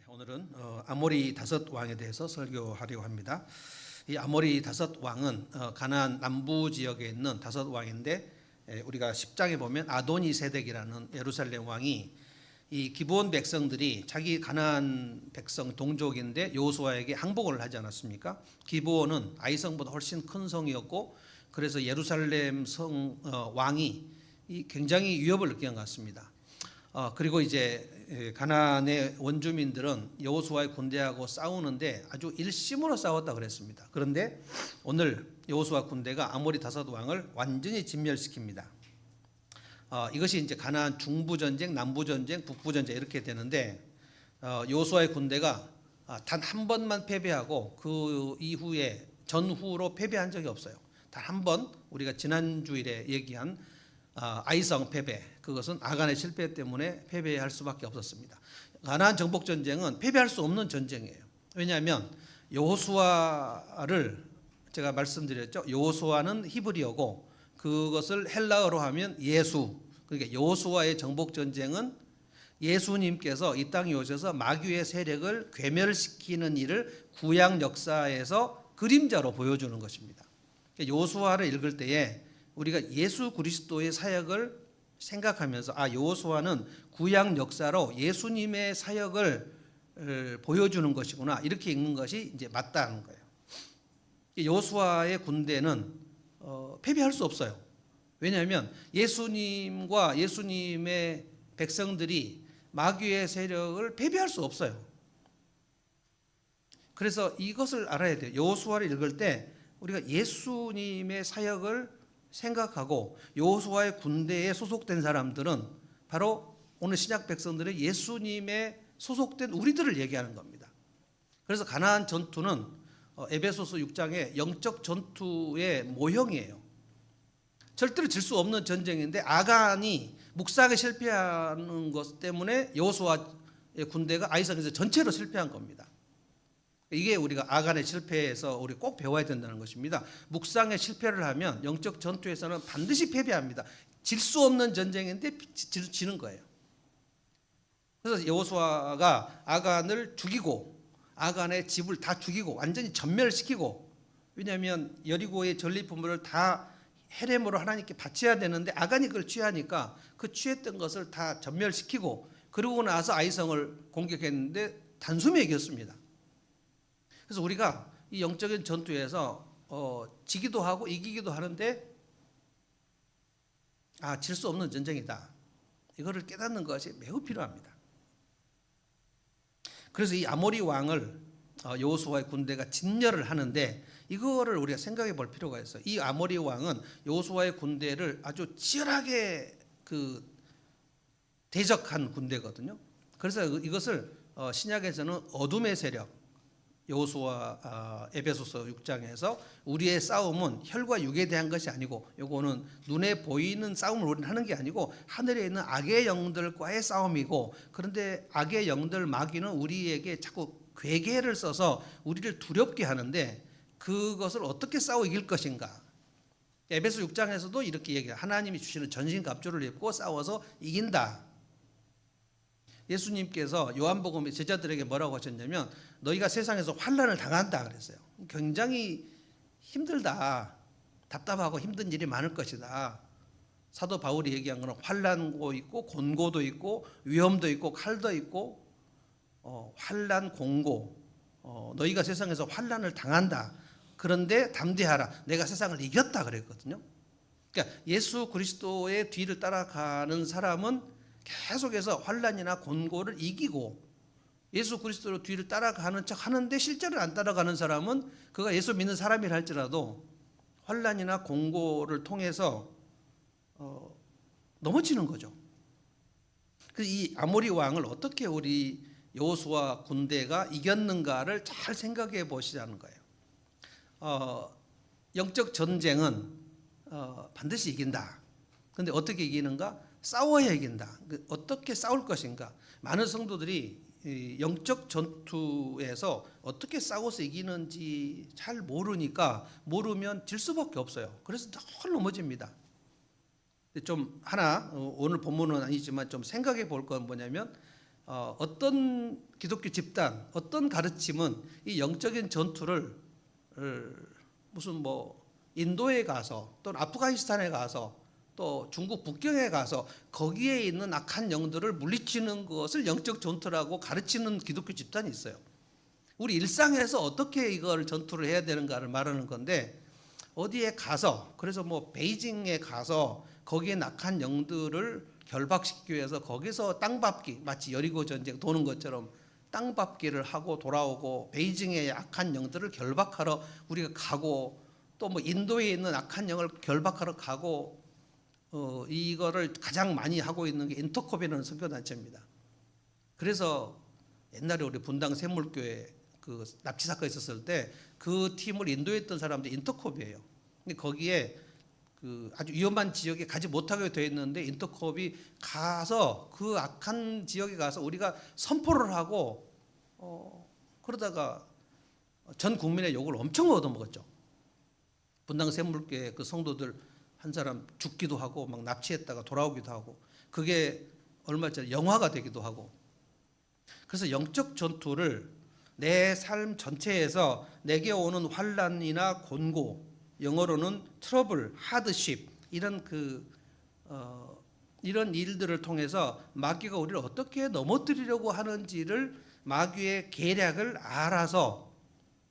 오늘은 아모리 다섯 왕에 대해서 설교하려고 합니다. 이 아모리 다섯 왕은 가나안 남부 지역에 있는 다섯 왕인데, 우리가 10장에 보면 아도니 세덱이라는 예루살렘 왕이 이 기브온 백성들이 자기 가나안 백성 동족인데 여호수아에게 항복을 하지 않았습니까? 기브온은 아이성보다 훨씬 큰 성이었고, 그래서 예루살렘 성 왕이 굉장히 위협을 느끼는 것 같습니다. 그리고 이제 가나안의 원주민들은 여호수아의 군대하고 싸우는데 아주 일심으로 싸웠다 그랬습니다. 그런데 오늘 여호수아 군대가 아모리 다섯 왕을 완전히 진멸시킵니다. 이것이 이제 가나안 중부 전쟁, 남부 전쟁, 북부 전쟁 이렇게 되는데, 여호수아의 군대가 단 한 번만 패배하고 그 이후에 전후로 패배한 적이 없어요. 단 한 번, 우리가 지난 주일에 얘기한 아이성 패배, 그것은 아간의 실패 때문에 패배할 수밖에 없었습니다. 가나안 정복 전쟁은 패배할 수 없는 전쟁이에요. 왜냐하면 여호수아를 제가 말씀드렸죠. 여호수아는 히브리어고 그것을 헬라어로 하면 예수. 그러니까 여호수아의 정복 전쟁은 예수님께서 이 땅에 오셔서 마귀의 세력을 괴멸시키는 일을 구약 역사에서 그림자로 보여주는 것입니다. 여호수아를 읽을 때에 우리가 예수 그리스도의 사역을 생각하면서 여호수아는 구약 역사로 예수님의 사역을 보여주는 것이구나, 이렇게 읽는 것이 이제 맞다는 거예요. 여호수아의 군대는 패배할 수 없어요. 왜냐하면 예수님과 예수님의 백성들이 마귀의 세력을 패배할 수 없어요. 그래서 이것을 알아야 돼요. 여호수아를 읽을 때 우리가 예수님의 사역을 생각하고 여호수아의 군대에 소속된 사람들은 바로 오늘 신약 백성들의 예수님의 소속된 우리들을 얘기하는 겁니다. 그래서 가나안 전투는 에베소서 6장의 영적 전투의 모형이에요. 절대로 질 수 없는 전쟁인데 아간이 묵사하게 실패하는 것 때문에 여호수아의 군대가 아이성에서 전체로 실패한 겁니다. 이게 우리가 아간의 실패에서 우리 꼭 배워야 된다는 것입니다. 묵상에 실패를 하면 영적 전투에서는 반드시 패배합니다. 질 수 없는 전쟁인데 지는 거예요. 그래서 여호수아가 아간을 죽이고 아간의 집을 다 죽이고 완전히 전멸시키고, 왜냐하면 여리고의 전리품을 다 헤렘으로 하나님께 바쳐야 되는데 아간이 그걸 취하니까 그 취했던 것을 다 전멸시키고, 그러고 나서 아이성을 공격했는데 단숨에 이겼습니다. 그래서 우리가 이 영적인 전투에서 지기도 하고 이기기도 하는데 질 수 없는 전쟁이다, 이거를 깨닫는 것이 매우 필요합니다. 그래서 이 아모리 왕을 여호수아의 군대가 진멸을 하는데 이거를 우리가 생각해 볼 필요가 있어요. 이 아모리 왕은 여호수아의 군대를 아주 치열하게 대적한 군대거든요. 그래서 이것을 신약에서는 어둠의 세력, 여호수아 에베소서 6장에서 우리의 싸움은 혈과 육에 대한 것이 아니고, 요거는 눈에 보이는 싸움을 우리는 하는 게 아니고 하늘에 있는 악의 영들과의 싸움이고, 그런데 악의 영들 마귀는 우리에게 자꾸 괴계를 써서 우리를 두렵게 하는데 그것을 어떻게 싸워 이길 것인가. 에베소 6장에서도 이렇게 얘기해요. 하나님이 주시는 전신갑주를 입고 싸워서 이긴다. 예수님께서 요한복음에 제자들에게 뭐라고 하셨냐면 너희가 세상에서 환난을 당한다 그랬어요. 굉장히 힘들다, 답답하고 힘든 일이 많을 것이다. 사도 바울이 얘기한 거는 환난고 있고 곤고도 있고 위험도 있고 칼도 있고 환난 공고, 너희가 세상에서 환난을 당한다. 그런데 담대하라, 내가 세상을 이겼다 그랬거든요. 그러니까 예수 그리스도의 뒤를 따라가는 사람은 계속해서 환난이나 곤고를 이기고, 예수 그리스도의 뒤를 따라가는 척 하는데 실제로 안 따라가는 사람은 그가 예수 믿는 사람이라 할지라도 환난이나 곤고를 통해서 넘어지는 거죠. 그래서 이 아모리 왕을 어떻게 우리 여호수아 군대가 이겼는가를 잘 생각해 보시자는 거예요. 영적 전쟁은 반드시 이긴다. 그런데 어떻게 이기는가? 싸워야 이긴다. 어떻게 싸울 것인가? 많은 성도들이 영적 전투에서 어떻게 싸워서 이기는지 잘 모르면 질 수밖에 없어요. 그래서 늘 넘어집니다. 좀 하나, 오늘 본문은 아니지만 좀 생각해 볼 건 뭐냐면 어떤 기독교 집단, 어떤 가르침은 이 영적인 전투를 무슨 뭐 인도에 가서 또는 아프가니스탄에 가서 또 중국 북경에 가서 거기에 있는 악한 영들을 물리치는 것을 영적 전투라고 가르치는 기독교 집단이 있어요. 우리 일상에서 어떻게 이걸 전투를 해야 되는가를 말하는 건데, 어디에 가서, 그래서 뭐 베이징에 가서 거기에 악한 영들을 결박시키기 위해서 거기서 땅밟기, 마치 여리고 전쟁 도는 것처럼 땅밟기를 하고 돌아오고, 베이징의 악한 영들을 결박하러 우리가 가고, 또 뭐 인도에 있는 악한 영을 결박하러 가고, 이거를 가장 많이 하고 있는 게 인터콥이라는 선교단체입니다. 그래서 옛날에 우리 분당 샘물교회 그 납치 사건 있었을 때 그 팀을 인도했던 사람들이 인터콥이에요. 근데 거기에 그 아주 위험한 지역에 가지 못하게 되어 있는데 인터콥이 가서 그 악한 지역에 가서 우리가 선포를 하고 그러다가 전 국민의 욕을 엄청 얻어먹었죠. 분당 샘물교회 그 성도들 한 사람 죽기도 하고 막 납치했다가 돌아오기도 하고, 그게 얼마 전에 영화가 되기도 하고. 그래서 영적 전투를 내 삶 전체에서 내게 오는 환난이나 곤고, 영어로는 트러블, 하드십, 이런 이런 일들을 통해서 마귀가 우리를 어떻게 넘어뜨리려고 하는지를, 마귀의 계략을 알아서,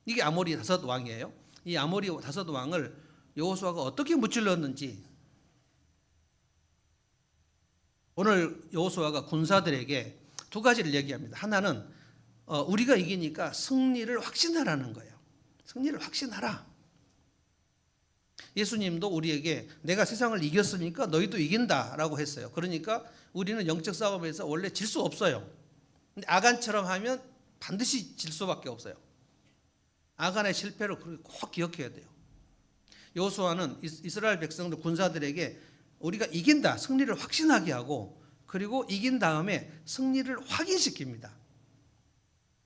이게 아모리 다섯 왕이에요. 이 아모리 다섯 왕을 여호수아가 어떻게 무찔렀는지 오늘 여호수아가 군사들에게 두 가지를 얘기합니다. 하나는 우리가 이기니까 승리를 확신하라는 거예요. 승리를 확신하라. 예수님도 우리에게 내가 세상을 이겼으니까 너희도 이긴다라고 했어요. 그러니까 우리는 영적 싸움에서 원래 질 수 없어요. 근데 아간처럼 하면 반드시 질 수밖에 없어요. 아간의 실패를 꼭 기억해야 돼요. 여호수아는 이스라엘 백성들 군사들에게 우리가 이긴다, 승리를 확신하게 하고, 그리고 이긴 다음에 승리를 확인시킵니다.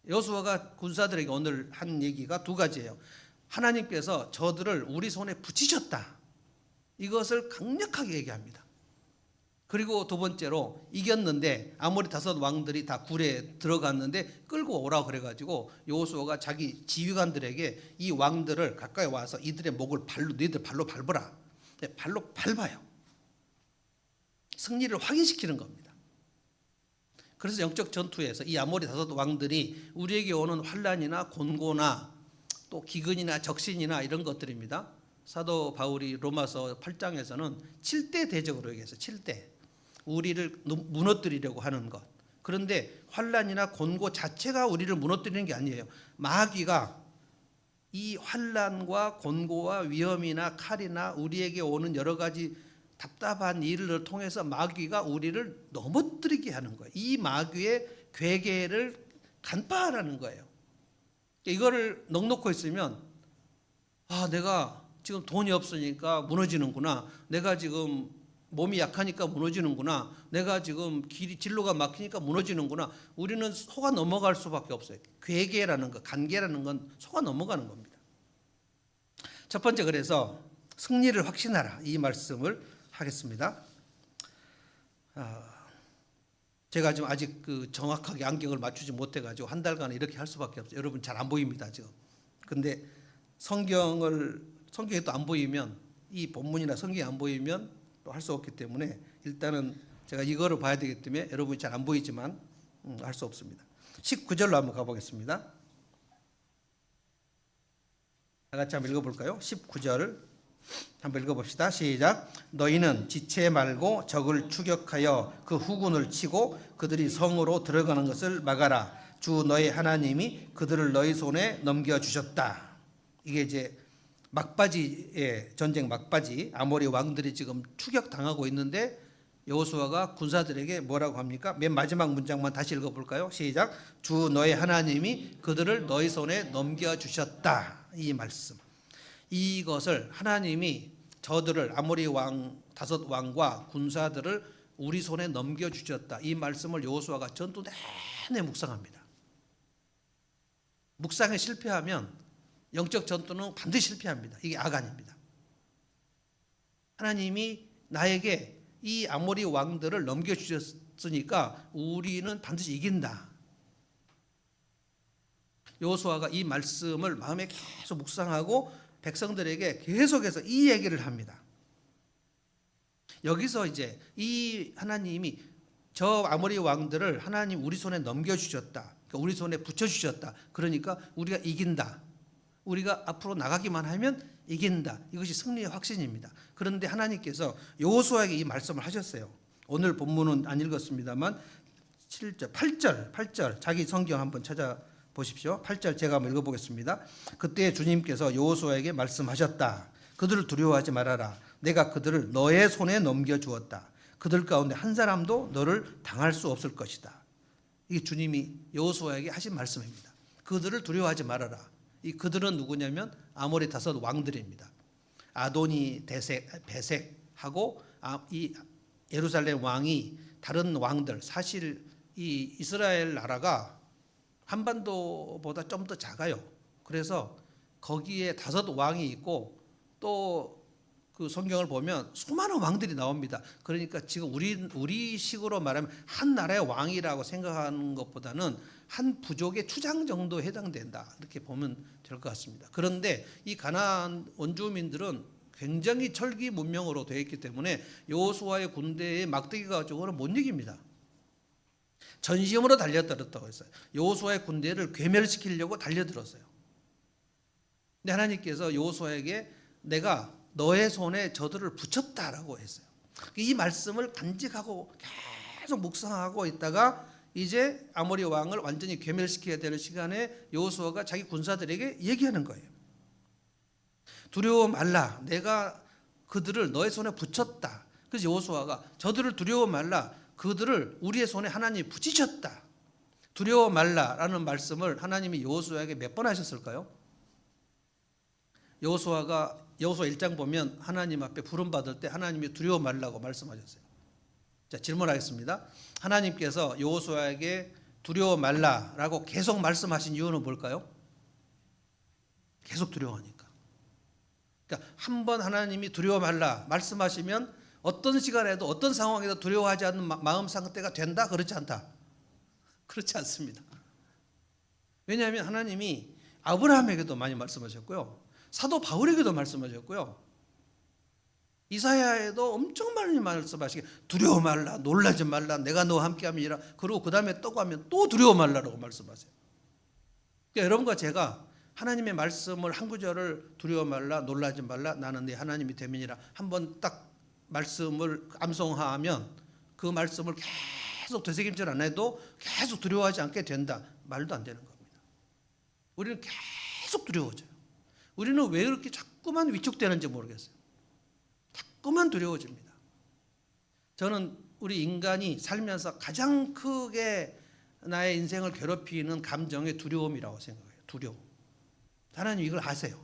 여호수아가 군사들에게 오늘 한 얘기가 두 가지예요. 하나님께서 저들을 우리 손에 붙이셨다, 이것을 강력하게 얘기합니다. 그리고 두 번째로 이겼는데 아모리 다섯 왕들이 다 굴에 들어갔는데 끌고 오라 그래가지고 여호수아가 자기 지휘관들에게 이 왕들을 가까이 와서 이들의 목을 너희들 발로 밟으라. 발로 밟아요. 승리를 확인시키는 겁니다. 그래서 영적 전투에서 이 아모리 다섯 왕들이 우리에게 오는 환난이나 곤고나 또 기근이나 적신이나 이런 것들입니다. 사도 바울이 로마서 8장에서는 7대 대적으로 얘기했어요. 7대. 우리를 무너뜨리려고 하는 것. 그런데 환난이나 곤고 자체가 우리를 무너뜨리는 게 아니에요. 마귀가 이 환난과 곤고와 위험이나 칼이나 우리에게 오는 여러 가지 답답한 일을 통해서 마귀가 우리를 넘어뜨리게 하는 거예요. 이 마귀의 괴계를 간파하라는 거예요. 이거를 넉넉히 있으면 내가 지금 돈이 없으니까 무너지는구나, 내가 지금 몸이 약하니까 무너지는구나, 내가 지금 진로가 막히니까 무너지는구나, 우리는 속아 넘어갈 수밖에 없어요. 괴계라는 것, 간계라는 건 속아 넘어가는 겁니다. 첫 번째, 그래서 승리를 확신하라, 이 말씀을 하겠습니다. 제가 지금 아직 정확하게 안경을 맞추지 못해가지고 한 달간 이렇게 할 수밖에 없어요. 여러분 잘 안 보입니다 지금. 근데 성경에 또 안 보이면, 이 본문이나 성경이 안 보이면 또 할 수 없기 때문에 일단은 제가 이거를 봐야 되기 때문에 여러분이 잘 안 보이지만 할 수 없습니다. 19절로 한번 가보겠습니다. 다 같이 한번 읽어볼까요? 19절 한번 읽어봅시다. 시작. 너희는 지체 말고 적을 추격하여 그 후군을 치고 그들이 성으로 들어가는 것을 막아라. 주 너희 하나님이 그들을 너희 손에 넘겨주셨다. 이게 이제 막바지의 전쟁, 막바지 아모리 왕들이 지금 추격당하고 있는데 여호수아가 군사들에게 뭐라고 합니까? 맨 마지막 문장만 다시 읽어볼까요? 시작. 주 너희 하나님이 그들을 너희 손에 넘겨주셨다. 이 말씀, 이것을 하나님이 저들을, 아모리 왕 다섯 왕과 군사들을 우리 손에 넘겨주셨다, 이 말씀을 여호수아가 전투 내내 묵상합니다. 묵상에 실패하면 영적 전투는 반드시 실패합니다. 이게 아간입니다. 하나님이 나에게 이 아모리 왕들을 넘겨주셨 주었으니까 우리는 반드시 이긴다. 여호수아가 이 말씀을 마음에 계속 묵상하고 백성들에게 계속해서 이 얘기를 합니다. 여기서 이제 이 하나님이 저 아모리 왕들을 하나님 우리 손에 넘겨주셨다. 그러니까 우리 손에 붙여주셨다. 그러니까 우리가 이긴다. 우리가 앞으로 나가기만 하면 이긴다. 이것이 승리의 확신입니다. 그런데 하나님께서 여호수아에게 이 말씀을 하셨어요. 오늘 본문은 안 읽었습니다만 7절, 8절 자기 성경 한번 찾아보십시오. 8절 제가 한번 읽어보겠습니다. 그때 주님께서 여호수아에게 말씀하셨다. 그들을 두려워하지 말아라. 내가 그들을 너의 손에 넘겨주었다. 그들 가운데 한 사람도 너를 당할 수 없을 것이다. 이게 주님이 여호수아에게 하신 말씀입니다. 그들을 두려워하지 말아라. 이 그들은 누구냐면 아모리 다섯 왕들입니다. 아도니 베색하고 이 예루살렘 왕이 다른 왕들, 사실 이 이스라엘 나라가 한반도보다 좀 더 작아요. 그래서 거기에 다섯 왕이 있고 또 그 성경을 보면 수많은 왕들이 나옵니다. 그러니까 지금 우리 식으로 말하면 한 나라의 왕이라고 생각하는 것보다는 한 부족의 추장 정도에 해당된다. 이렇게 보면 될 것 같습니다. 그런데 이 가나안 원주민들은 굉장히 철기 문명으로 되어 있기 때문에 여호수아의 군대에 막대기 가지고는 못 이깁니다. 전시험으로 달려들었다고 했어요. 여호수아의 군대를 괴멸시키려고 달려들었어요. 근데 하나님께서 여호수아에게 내가 너의 손에 저들을 붙였다라고 했어요. 이 말씀을 간직하고 계속 묵상하고 있다가 이제 아모리 왕을 완전히 괴멸시켜야 되는 시간에 여호수아가 자기 군사들에게 얘기하는 거예요. 두려워 말라. 내가 그들을 너의 손에 붙였다. 그래서 여호수아가 저들을 두려워 말라. 그들을 우리의 손에 하나님이 붙이셨다. 두려워 말라라는 말씀을 하나님이 여호수아에게 몇 번 하셨을까요? 여호수아 1장 보면 하나님 앞에 부름받을 때 하나님이 두려워 말라고 말씀하셨어요. 자, 질문하겠습니다. 하나님께서 여호수아에게 두려워 말라라고 계속 말씀하신 이유는 뭘까요? 계속 두려워하니까. 그러니까 한 번 하나님이 두려워 말라 말씀하시면 어떤 시간에도 어떤 상황에도 두려워하지 않는 마음 상태가 된다? 그렇지 않다? 그렇지 않습니다. 왜냐하면 하나님이 아브라함에게도 많이 말씀하셨고요. 사도 바울에게도 말씀하셨고요. 이사야에도 엄청 많이 말씀하시게 두려워 말라, 놀라지 말라, 내가 너와 함께함이라. 그리고 그 다음에 또 가면 또 두려워 말라라고 말씀하세요. 그러니까 여러분과 제가 하나님의 말씀을 한 구절을 두려워 말라, 놀라지 말라, 나는 네 하나님이 됨이니라 한번 딱 말씀을 암송하면 그 말씀을 계속 되새김질 안 해도 계속 두려워하지 않게 된다. 말도 안 되는 겁니다. 우리는 계속 두려워져요. 우리는 왜 그렇게 자꾸만 위축되는지 모르겠어요. 자꾸만 두려워집니다. 저는 우리 인간이 살면서 가장 크게 나의 인생을 괴롭히는 감정의 두려움이라고 생각해요. 두려움. 하나님 이걸 아세요.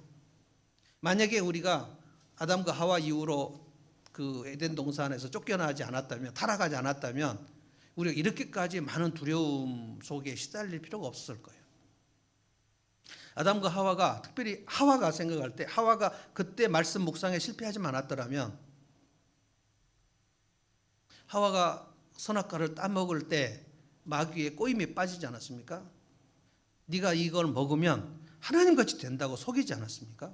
만약에 우리가 아담과 하와 이후로 그 에덴 동산에서 쫓겨나지 않았다면, 타락하지 않았다면 우리가 이렇게까지 많은 두려움 속에 시달릴 필요가 없었을 거예요. 아담과 하와가, 특별히 하와가 생각할 때, 하와가 그때 말씀 묵상에 실패하지 않았더라면, 하와가 선악과를 따먹을 때 마귀의 꼬임에 빠지지 않았습니까? 네가 이걸 먹으면 하나님같이 된다고 속이지 않았습니까?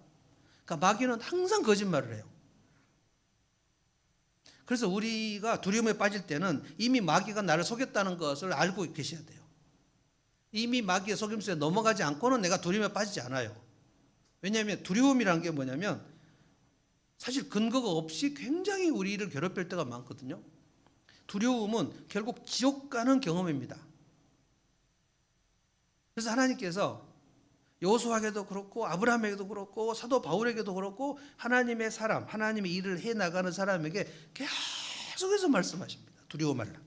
그러니까 마귀는 항상 거짓말을 해요. 그래서 우리가 두려움에 빠질 때는 이미 마귀가 나를 속였다는 것을 알고 계셔야 돼요. 이미 마귀의 속임수에 넘어가지 않고는 내가 두려움에 빠지지 않아요. 왜냐하면 두려움이란 게 뭐냐면 사실 근거가 없이 굉장히 우리를 괴롭힐 때가 많거든요. 두려움은 결국 지옥 가는 경험입니다. 그래서 하나님께서 여호수아에게도 그렇고 아브라함에게도 그렇고 사도 바울에게도 그렇고 하나님의 사람, 하나님의 일을 해나가는 사람에게 계속해서 말씀하십니다. 두려워 말라.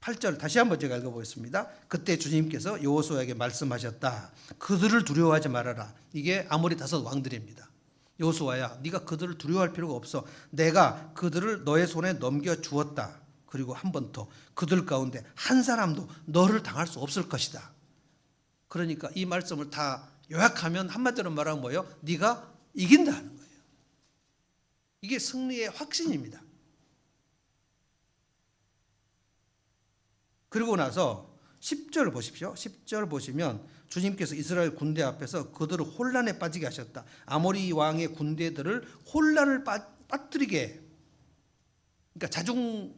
8절 다시 한번 제가 읽어보겠습니다. 그때 주님께서 여호수아에게 말씀하셨다. 그들을 두려워하지 말아라. 이게 아모리 다섯 왕들입니다. 여호수아야, 네가 그들을 두려워할 필요가 없어. 내가 그들을 너의 손에 넘겨주었다. 그리고 한 번 더 그들 가운데 한 사람도 너를 당할 수 없을 것이다. 그러니까 이 말씀을 다 요약하면 한마디로 말하면 뭐예요? 네가 이긴다는 거예요. 이게 승리의 확신입니다. 그리고 나서 10절 보십시오. 10절 보시면 주님께서 이스라엘 군대 앞에서 그들을 혼란에 빠지게 하셨다. 아모리 왕의 군대들을 혼란을 빠뜨리게, 그러니까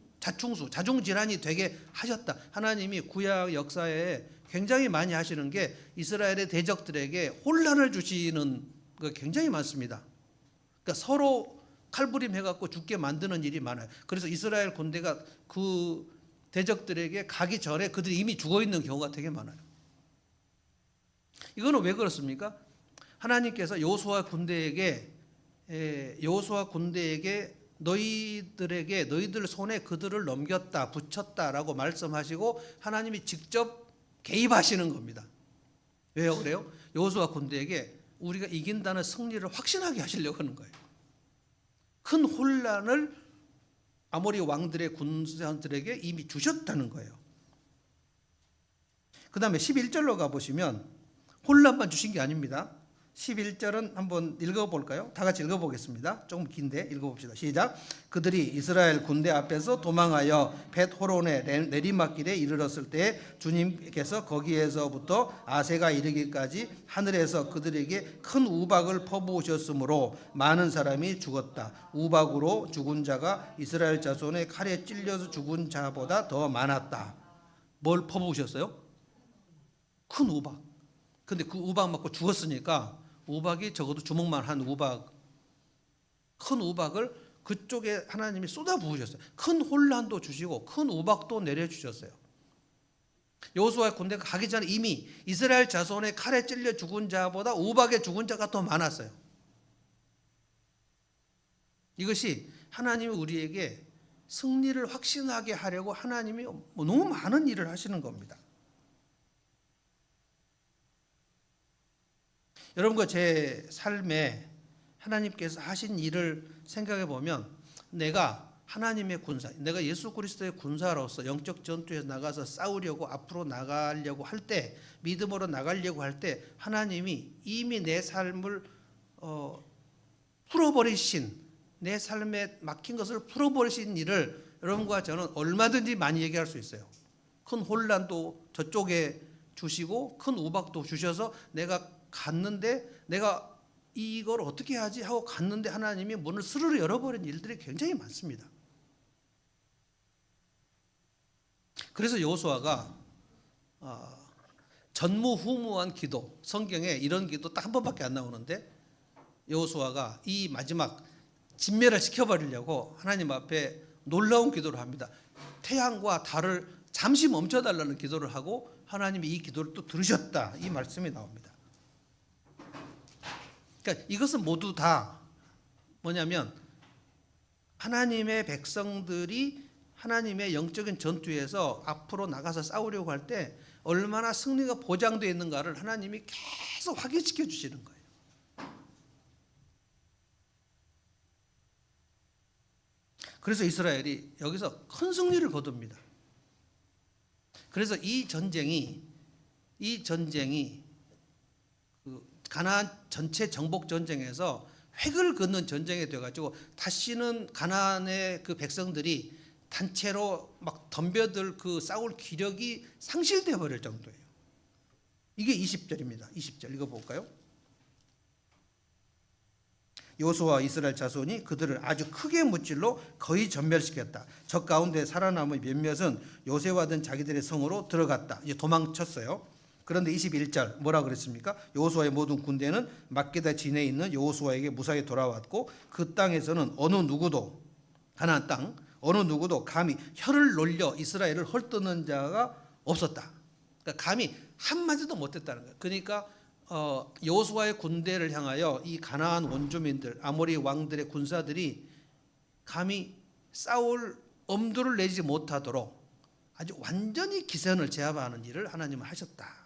자충질환이 되게 하셨다. 하나님이 구약 역사에 굉장히 많이 하시는 게 이스라엘의 대적들에게 혼란을 주시는 거 굉장히 많습니다. 그러니까 서로 칼부림 해갖고 죽게 만드는 일이 많아요. 그래서 이스라엘 군대가 그 대적들에게 가기 전에 그들이 이미 죽어 있는 경우가 되게 많아요. 이거는 왜 그렇습니까? 하나님께서 여호수아 군대에게 너희들 손에 그들을 넘겼다, 붙였다라고 말씀하시고 하나님이 직접 개입하시는 겁니다. 왜요? 그래요? 여호수아 군대에게 우리가 이긴다는 승리를 확신하게 하시려고 하는 거예요. 큰 혼란을 아모리 왕들의 군사들에게 이미 주셨다는 거예요. 그 다음에 11절로 가보시면 혼란만 주신 게 아닙니다. 11절은 한번 읽어볼까요? 다 같이 읽어보겠습니다. 조금 긴데 읽어봅시다. 시작. 그들이 이스라엘 군대 앞에서 도망하여 벳호론의 내리막길에 이르렀을 때 주님께서 거기에서부터 아세가 이르기까지 하늘에서 그들에게 큰 우박을 퍼부으셨으므로 많은 사람이 죽었다. 우박으로 죽은 자가 이스라엘 자손의 칼에 찔려서 죽은 자보다 더 많았다. 뭘 퍼부으셨어요? 큰 우박. 근데 그 우박 맞고 죽었으니까 우박이 적어도 주먹만 한 우박, 큰 우박을 그쪽에 하나님이 쏟아 부으셨어요. 큰 혼란도 주시고 큰 우박도 내려주셨어요. 여호수아 군대가 가기 전에 이미 이스라엘 자손의 칼에 찔려 죽은 자보다 우박에 죽은 자가 더 많았어요. 이것이 하나님이 우리에게 승리를 확신하게 하려고 하나님이 너무 많은 일을 하시는 겁니다. 여러분과 제 삶에 하나님께서 하신 일을 생각해 보면 내가 하나님의 군사, 내가 예수 그리스도의 군사로서 영적 전투에 나가서 싸우려고 앞으로 나가려고 할 때, 믿음으로 나가려고 할 때 하나님이 이미 내 삶을 풀어버리신, 내 삶에 막힌 것을 풀어버리신 일을 여러분과 저는 얼마든지 많이 얘기할 수 있어요. 큰 혼란도 저쪽에 주시고 큰 우박도 주셔서 내가 갔는데 내가 이걸 어떻게 하지 하고 갔는데 하나님이 문을 스르르 열어버린 일들이 굉장히 많습니다. 그래서 여호수아가 전무후무한 기도, 성경에 이런 기도 딱 한 번밖에 안 나오는데 여호수아가 이 마지막 진멸을 시켜버리려고 하나님 앞에 놀라운 기도를 합니다. 태양과 달을 잠시 멈춰달라는 기도를 하고 하나님이 이 기도를 또 들으셨다, 이 말씀이 나옵니다. 그러니까 이것은 모두 다 뭐냐면 하나님의 백성들이 하나님의 영적인 전투에서 앞으로 나가서 싸우려고 할 때 얼마나 승리가 보장되어 있는가를 하나님이 계속 확인시켜 주시는 거예요. 그래서 이스라엘이 여기서 큰 승리를 거둡니다. 그래서 이 전쟁이 가나안 전체 정복 전쟁에서 획을 긋는 전쟁이 되어가지고 다시는 가나안의 그 백성들이 단체로 막 덤벼들 그 싸울 기력이 상실되어 버릴 정도예요. 이게 20절입니다. 20절 읽어볼까요? 여호수아와 이스라엘 자손이 그들을 아주 크게 무찔러 거의 전멸시켰다. 적 가운데 살아남은 몇몇은 요새와던 자기들의 성으로 들어갔다. 이제 도망쳤어요. 그런데 21절 뭐라 그랬습니까? 여호수아의 모든 군대는 막게다 진에 있는 여호수아에게 무사히 돌아왔고 그 땅에서는 어느 누구도 가나안 땅 어느 누구도 감히 혀를 놀려 이스라엘을 헐뜯는 자가 없었다. 그러니까 감히 한마디도 못했다는 거예요. 그러니까 여호수아의 군대를 향하여 이 가나안 원주민들, 아모리 왕들의 군사들이 감히 싸울 엄두를 내지 못하도록 아주 완전히 기선을 제압하는 일을 하나님은 하셨다.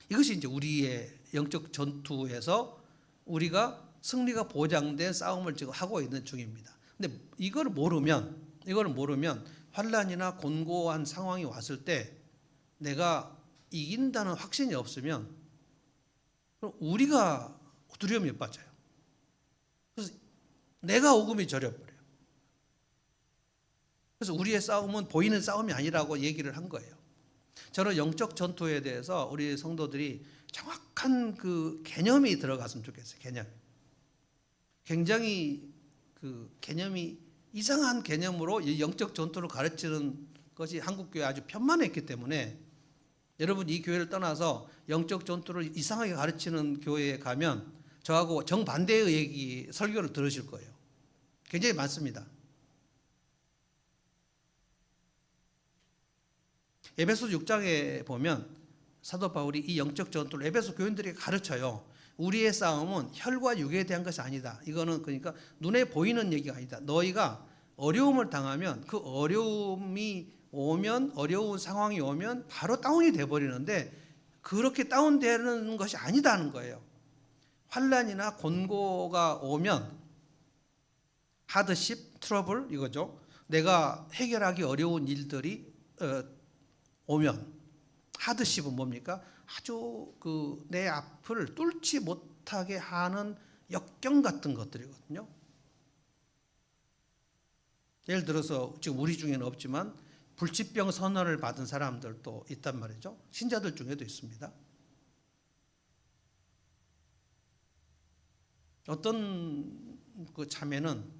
이것이 이제 우리의 영적 전투에서 우리가 승리가 보장된 싸움을 지금 하고 있는 중입니다. 근데 이걸 모르면 환란이나 곤고한 상황이 왔을 때 내가 이긴다는 확신이 없으면 그럼 우리가 두려움에 빠져요. 그래서 내가 오금이 저려버려요. 그래서 우리의 싸움은 보이는 싸움이 아니라고 얘기를 한 거예요. 저는 영적 전투에 대해서 우리 성도들이 정확한 그 개념이 들어갔으면 좋겠어요. 개념. 굉장히 그 개념이 이상한 개념으로 이 영적 전투를 가르치는 것이 한국교회 아주 편만했기 때문에 여러분 이 교회를 떠나서 영적 전투를 이상하게 가르치는 교회에 가면 저하고 정반대의 얘기 설교를 들으실 거예요. 굉장히 많습니다. 에베소 6장에 보면 사도 바울이 이 영적 전투를 에베소 교인들에게 가르쳐요. 우리의 싸움은 혈과 육에 대한 것이 아니다. 이거는 그러니까 눈에 보이는 얘기가 아니다. 너희가 어려움을 당하면 그 어려움이 오면 어려운 상황이 오면 바로 다운이 돼버리는데 그렇게 다운되는 것이 아니다는 거예요. 환난이나 곤고가 오면 하드십, 트러블 이거죠. 내가 해결하기 어려운 일들이 오면 하드십은 뭡니까? 아주 그 내 앞을 뚫지 못하게 하는 역경 같은 것들이거든요. 예를 들어서 지금 우리 중에는 없지만 불치병 선언을 받은 사람들도 있단 말이죠. 신자들 중에도 있습니다. 어떤 그 자매는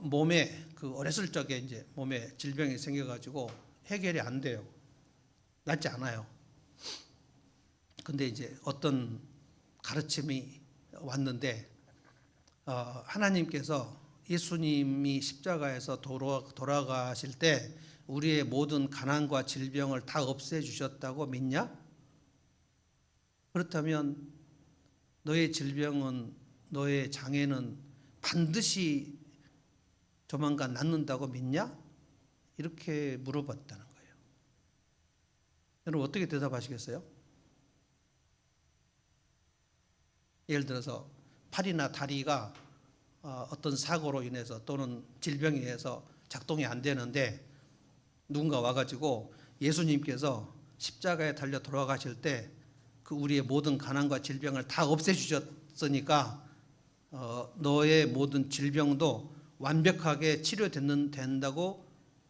몸에 그 어렸을 적에 이제 몸에 질병이 생겨가지고 해결이 안 돼요. 낫지 않아요. 근데 이제 어떤 가르침이 왔는데 하나님께서 예수님이 십자가에서 돌아가실 때 우리의 모든 가난과 질병을 다 없애주셨다고 믿냐? 그렇다면 너의 질병은 너의 장애는 반드시 조만간 낫는다고 믿냐? 이렇게 물어봤다는 거예요. 여러분 어떻게 대답하시겠어요? 예를 들어서 팔이나 다리가 어떤 사고로 인해서 또는 질병에 의해서 작동이 안 되는데 누군가 와가지고 예수님께서 십자가에 달려 돌아가실 때 그 우리의 모든 가난과 질병을 다 없애주셨으니까 너의 모든 질병도 완벽하게 치료된다고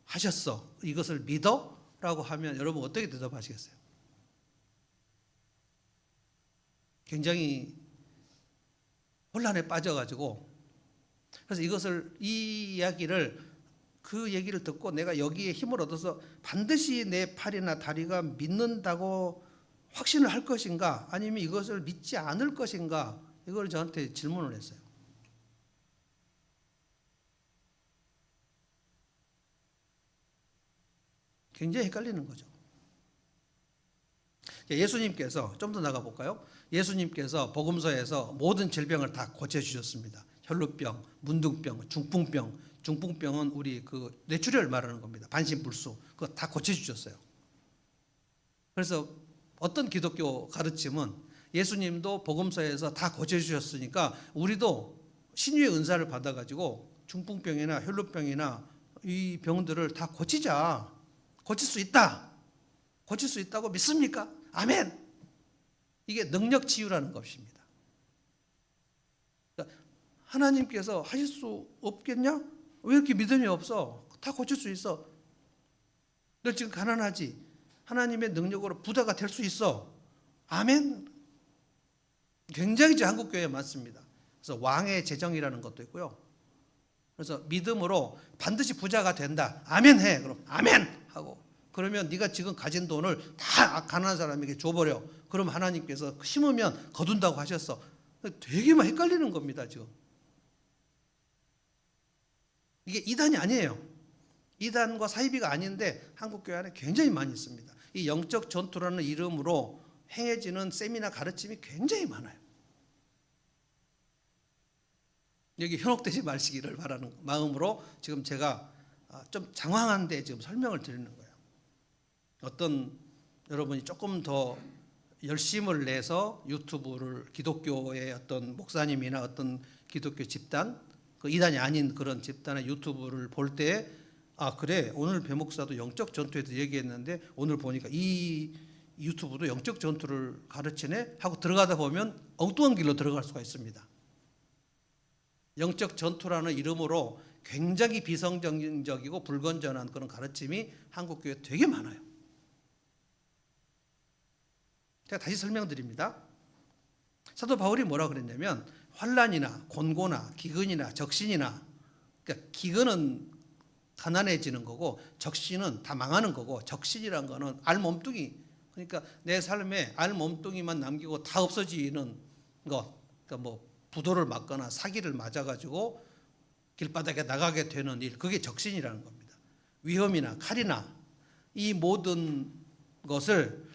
하셨어. 이것을 믿어? 라고 하면 여러분 어떻게 대답하시겠어요? 굉장히 혼란에 빠져가지고 그래서 이 이야기를 그 얘기를 듣고 내가 여기에 힘을 얻어서 반드시 내 팔이나 다리가 믿는다고 확신을 할 것인가 아니면 이것을 믿지 않을 것인가 이걸 저한테 질문을 했어요. 굉장히 헷갈리는 거죠. 예수님께서 좀 더 나가 볼까요? 예수님께서 복음서에서 모든 질병을 다 고쳐주셨습니다. 혈루병, 문둥병, 중풍병은 우리 그 뇌출혈 말하는 겁니다. 반신불수 그거 다 고쳐주셨어요. 그래서 어떤 기독교 가르침은 예수님도 복음서에서 다 고쳐주셨으니까 우리도 신유의 은사를 받아가지고 중풍병이나 혈루병이나 이 병들을 다 고치자. 고칠 수 있다. 고칠 수 있다고 믿습니까? 아멘. 이게 능력 치유라는 것입니다. 그러니까 하나님께서 하실 수 없겠냐? 왜 이렇게 믿음이 없어? 다 고칠 수 있어. 너 지금 가난하지? 하나님의 능력으로 부자가 될 수 있어. 아멘. 굉장히 저 한국교회에 많습니다. 그래서 왕의 재정이라는 것도 있고요. 그래서 믿음으로 반드시 부자가 된다. 아멘 해. 그럼 아멘 하고 그러면 네가 지금 가진 돈을 다 가난한 사람에게 줘버려. 그럼 하나님께서 심으면 거둔다고 하셨어. 되게 막 헷갈리는 겁니다 지금. 이게 이단이 아니에요. 이단과 사이비가 아닌데 한국교회 안에 굉장히 많이 있습니다. 이 영적 전투라는 이름으로 행해지는 세미나 가르침이 굉장히 많아요. 여기 현혹되지 마시기를 바라는 마음으로 지금 제가 좀 장황한데 지금 설명을 드리는 거예요. 어떤 여러분이 조금 더 열심을 내서 유튜브를 기독교의 어떤 목사님이나 어떤 기독교 집단, 그 이단이 아닌 그런 집단의 유튜브를 볼 때 그래 오늘 배 목사도 영적 전투에 대해서 얘기했는데 오늘 보니까 이 유튜브도 영적 전투를 가르치네 하고 들어가다 보면 엉뚱한 길로 들어갈 수가 있습니다. 영적 전투라는 이름으로 굉장히 비성경적이고 불건전한 그런 가르침이 한국 교회에 되게 많아요. 제가 다시 설명드립니다. 사도 바울이 뭐라 그랬냐면 환난이나 곤고나 기근이나 적신이나, 그러니까 기근은 가난해지는 거고 적신은 다 망하는 거고, 적신이란 거는 알몸뚱이, 그러니까 내 삶에 알몸뚱이만 남기고 다 없어지는 것, 그러니까 뭐 부도를 맞거나 사기를 맞아가지고 길바닥에 나가게 되는 일, 그게 적신이라는 겁니다. 위험이나 칼이나 이 모든 것을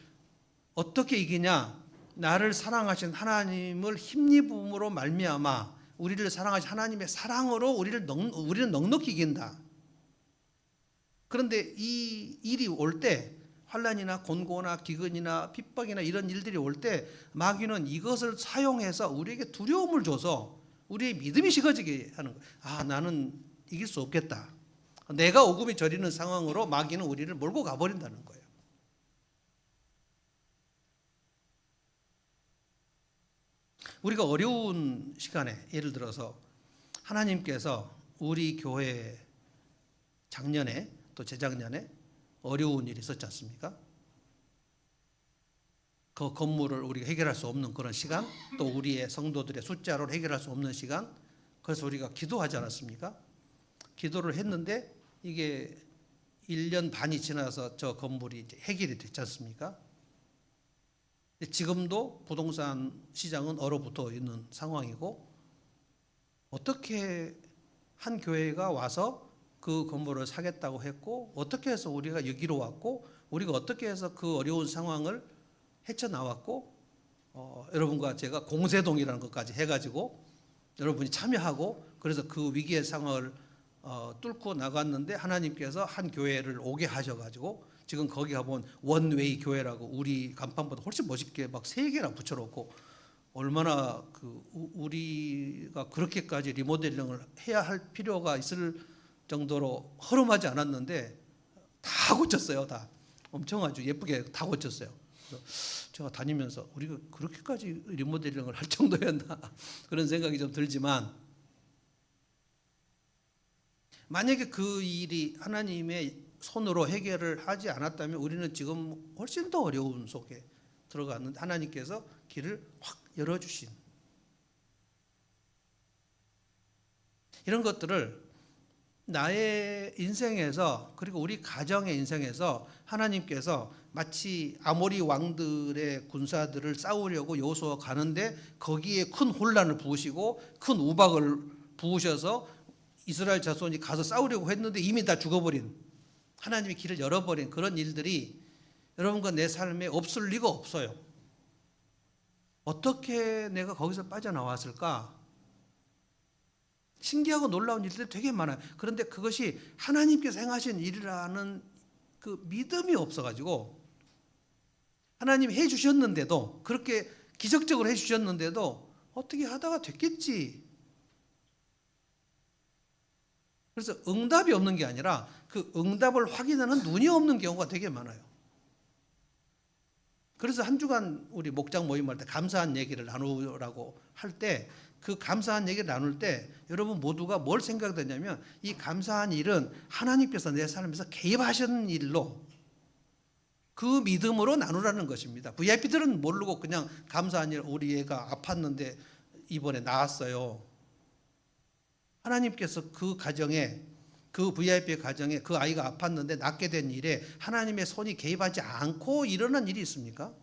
어떻게 이기냐? 나를 사랑하신 하나님을 힘입음으로 말미암아 우리를 사랑하신 하나님의 사랑으로 우리는 넉넉히 이긴다. 그런데 이 일이 올 때, 환난이나 곤고나 기근이나 핍박이나 이런 일들이 올 때 마귀는 이것을 사용해서 우리에게 두려움을 줘서 우리의 믿음이 식어지게 하는 거예요. 아, 나는 이길 수 없겠다. 내가 오금이 저리는 상황으로 마귀는 우리를 몰고 가버린다는 거예요. 우리가 어려운 시간에, 예를 들어서 하나님께서 우리 교회 작년에 또 재작년에 어려운 일이 있었지 않습니까? 그 건물을 우리가 해결할 수 없는 그런 시간, 또 우리의 성도들의 숫자로 해결할 수 없는 시간, 그래서 우리가 기도하지 않았습니까? 기도를 했는데 이게 1년 반이 지나서 저 건물이 이제 해결이 됐지 않습니까? 지금도 부동산 시장은 얼어붙어 있는 상황이고, 어떻게 한 교회가 와서 그 건물을 사겠다고 했고, 어떻게 해서 우리가 여기로 왔고, 우리가 어떻게 해서 그 어려운 상황을 헤쳐나왔고, 여러분과 제가 공세동이라는 것까지 해가지고 여러분이 참여하고, 그래서 그 위기의 상황을 뚫고 나갔는데 하나님께서 한 교회를 오게 하셔가지고 지금 거기 가보면 원웨이 교회라고 우리 간판보다 훨씬 멋있게 막 3개나 붙여놓고, 얼마나 우리가 그렇게까지 리모델링을 해야 할 필요가 있을 정도로 허름하지 않았는데 다 고쳤어요. 다 엄청 아주 예쁘게 다 고쳤어요. 그래서 제가 다니면서 우리가 그렇게까지 리모델링을 할 정도였나 그런 생각이 좀 들지만, 만약에 그 일이 하나님의 손으로 해결을 하지 않았다면 우리는 지금 훨씬 더 어려운 속에 들어갔는데 하나님께서 길을 확 열어주신, 이런 것들을 나의 인생에서, 그리고 우리 가정의 인생에서 하나님께서 마치 아모리 왕들의 군사들을 싸우려고 여호수아 가는데 거기에 큰 혼란을 부으시고 큰 우박을 부으셔서 이스라엘 자손이 가서 싸우려고 했는데 이미 다 죽어버린, 하나님이 길을 열어버린 그런 일들이 여러분과 내 삶에 없을 리가 없어요. 어떻게 내가 거기서 빠져나왔을까? 신기하고 놀라운 일들이 되게 많아요. 그런데 그것이 하나님께서 행하신 일이라는 그 믿음이 없어가지고, 하나님 해주셨는데도, 그렇게 기적적으로 해주셨는데도 어떻게 하다가 됐겠지. 그래서 응답이 없는 게 아니라 그 응답을 확인하는 눈이 없는 경우가 되게 많아요. 그래서 한 주간 우리 목장 모임할 때 감사한 얘기를 나누라고 할 때, 그 감사한 얘기를 나눌 때 여러분 모두가 뭘 생각되냐면, 이 감사한 일은 하나님께서 내 삶에서 개입하시는 일로, 그 믿음으로 나누라는 것입니다. VIP들은 모르고 그냥 감사한 일, 우리 애가 아팠는데 이번에 나았어요. 하나님께서 그 가정에, 그 VIP의 가정에 그 아이가 아팠는데 낫게 된 일에 하나님의 손이 개입하지 않고 일어난 일이 있습니까?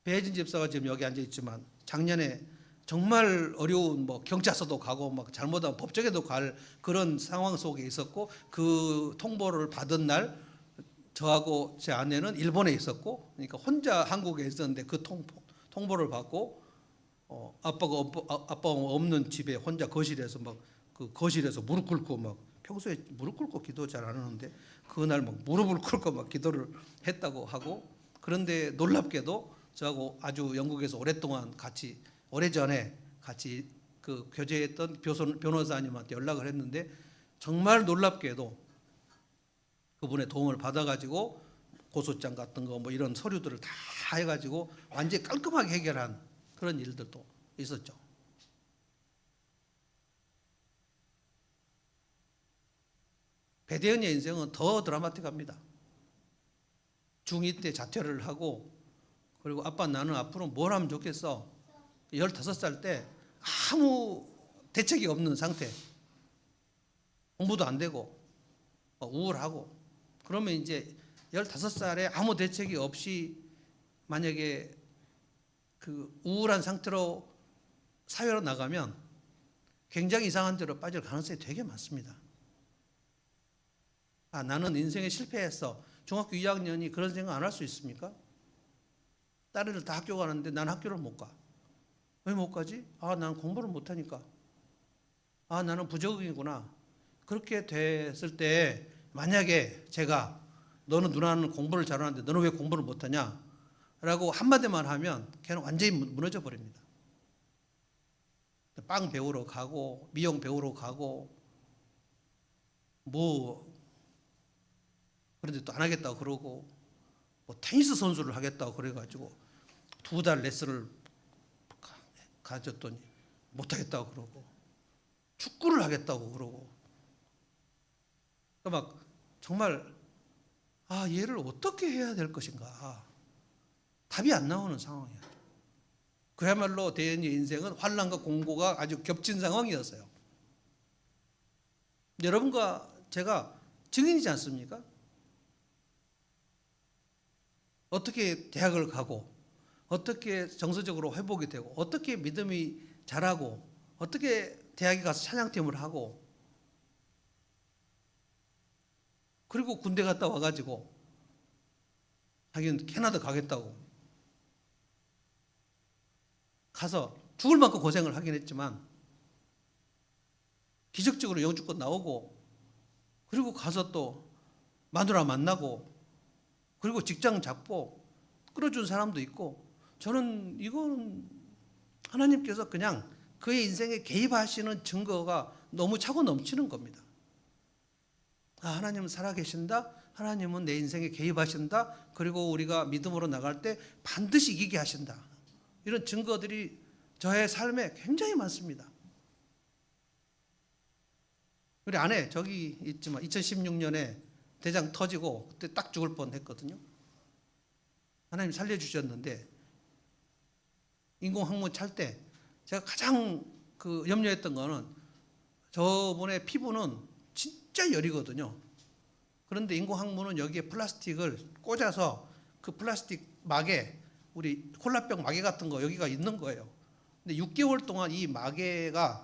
배혜진 집사가 지금 여기 앉아 있지만 작년에 정말 어려운 경찰서도 가고 잘못하면 법정에도 갈 그런 상황 속에 있었고, 그 통보를 받은 날 저하고 제 아내는 일본에 있었고, 그러니까 혼자 한국에 있었는데 그 통보를 받고 아빠가 없는 집에 혼자 거실에서 그 거실에서 무릎 꿇고 평소에 무릎 꿇고 기도 잘 안 하는데 그날 무릎을 꿇고 기도를 했다고 하고, 그런데 놀랍게도 저하고 아주 영국에서 오랫동안 같이, 오래전에 같이 그 교제했던 변호사님한테 연락을 했는데 정말 놀랍게도 그분의 도움을 받아가지고 고소장 같은 거 이런 서류들을 다 해가지고 완전히 깔끔하게 해결한 그런 일들도 있었죠. 배대현의 인생은 더 드라마틱합니다. 중2 때 자퇴를 하고, 그리고 아빠 나는 앞으로 뭘 하면 좋겠어. 15살 때 아무 대책이 없는 상태. 공부도 안 되고 우울하고. 그러면 이제 15살에 아무 대책이 없이 만약에 그 우울한 상태로 사회로 나가면 굉장히 이상한 데로 빠질 가능성이 되게 많습니다. 아, 나는 인생에 실패했어. 중학교 2학년이 그런 생각 안 할 수 있습니까? 딸애들 다 학교 가는데 난 학교를 못 가. 왜 못 가지? 아, 나는 공부를 못 하니까. 아, 나는 부적응이구나. 그렇게 됐을 때 만약에 제가 너는 누나는 공부를 잘하는데 너는 왜 공부를 못 하냐? 라고 한마디만 하면 걔는 완전히 무너져 버립니다. 빵 배우러 가고 미용 배우러 가고 뭐 그런데 또 안 하겠다고 그러고 뭐 테니스 선수를 하겠다고 그래가지고 2달 레슨을 가졌더니 못하겠다고 그러고 축구를 하겠다고 그러고 막 정말 아, 얘를 어떻게 해야 될 것인가 답이 안 나오는 상황이에요. 그야말로 대현이의 인생은 환난과 공고가 아주 겹친 상황이었어요. 여러분과 제가 증인이지 않습니까? 어떻게 대학을 가고 어떻게 정서적으로 회복이 되고 어떻게 믿음이 자라고 어떻게 대학에 가서 찬양팀을 하고 그리고 군대 갔다 와가지고 자기는 캐나다 가겠다고 가서 죽을 만큼 고생을 하긴 했지만 기적적으로 영주권 나오고 그리고 가서 또 마누라 만나고 그리고 직장 잡고 끌어준 사람도 있고 저는 이건 하나님께서 그냥 그의 인생에 개입하시는 증거가 너무 차고 넘치는 겁니다. 아, 하나님은 살아계신다. 하나님은 내 인생에 개입하신다. 그리고 우리가 믿음으로 나갈 때 반드시 이기게 하신다. 이런 증거들이 저의 삶에 굉장히 많습니다. 우리 아내 저기 있지만 2016년에 대장 터지고 그때 딱 죽을 뻔했거든요. 하나님 살려주셨는데 인공항문 찰 때 제가 가장 그 염려했던 거는 저분의 피부는 진짜 열이거든요. 그런데 인공항문은 여기에 플라스틱을 꽂아서 그 플라스틱 막에 우리 콜라병 마개 같은 거 여기가 있는 거예요. 근데 6개월 동안 이 마개가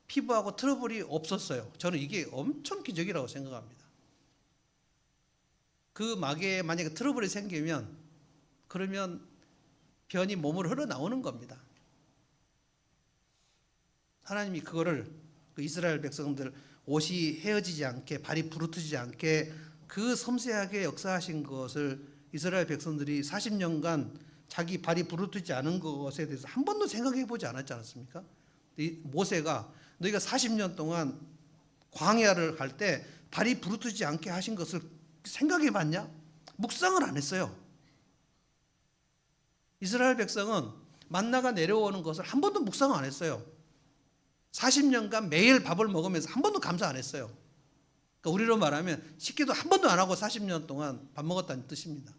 피부하고 트러블이 없었어요. 저는 이게 엄청 기적이라고 생각합니다. 그 마개에 만약에 트러블이 생기면 그러면 변이 몸으로 흘러나오는 겁니다. 하나님이 그거를 그 이스라엘 백성들 옷이 헤어지지 않게 발이 부르트지 않게 그 섬세하게 역사하신 것을 이스라엘 백성들이 40년간 자기 발이 부르트지 않은 것에 대해서 한 번도 생각해 보지 않았지 않습니까? 모세가 너희가 40년 동안 광야를 갈 때 발이 부르트지 않게 하신 것을 생각해 봤냐? 묵상을 안 했어요. 이스라엘 백성은 만나가 내려오는 것을 한 번도 묵상 안 했어요. 40년간 매일 밥을 먹으면서 한 번도 감사 안 했어요. 그러니까 우리로 말하면 식기도 한 번도 안 하고 40년 동안 밥 먹었다는 뜻입니다.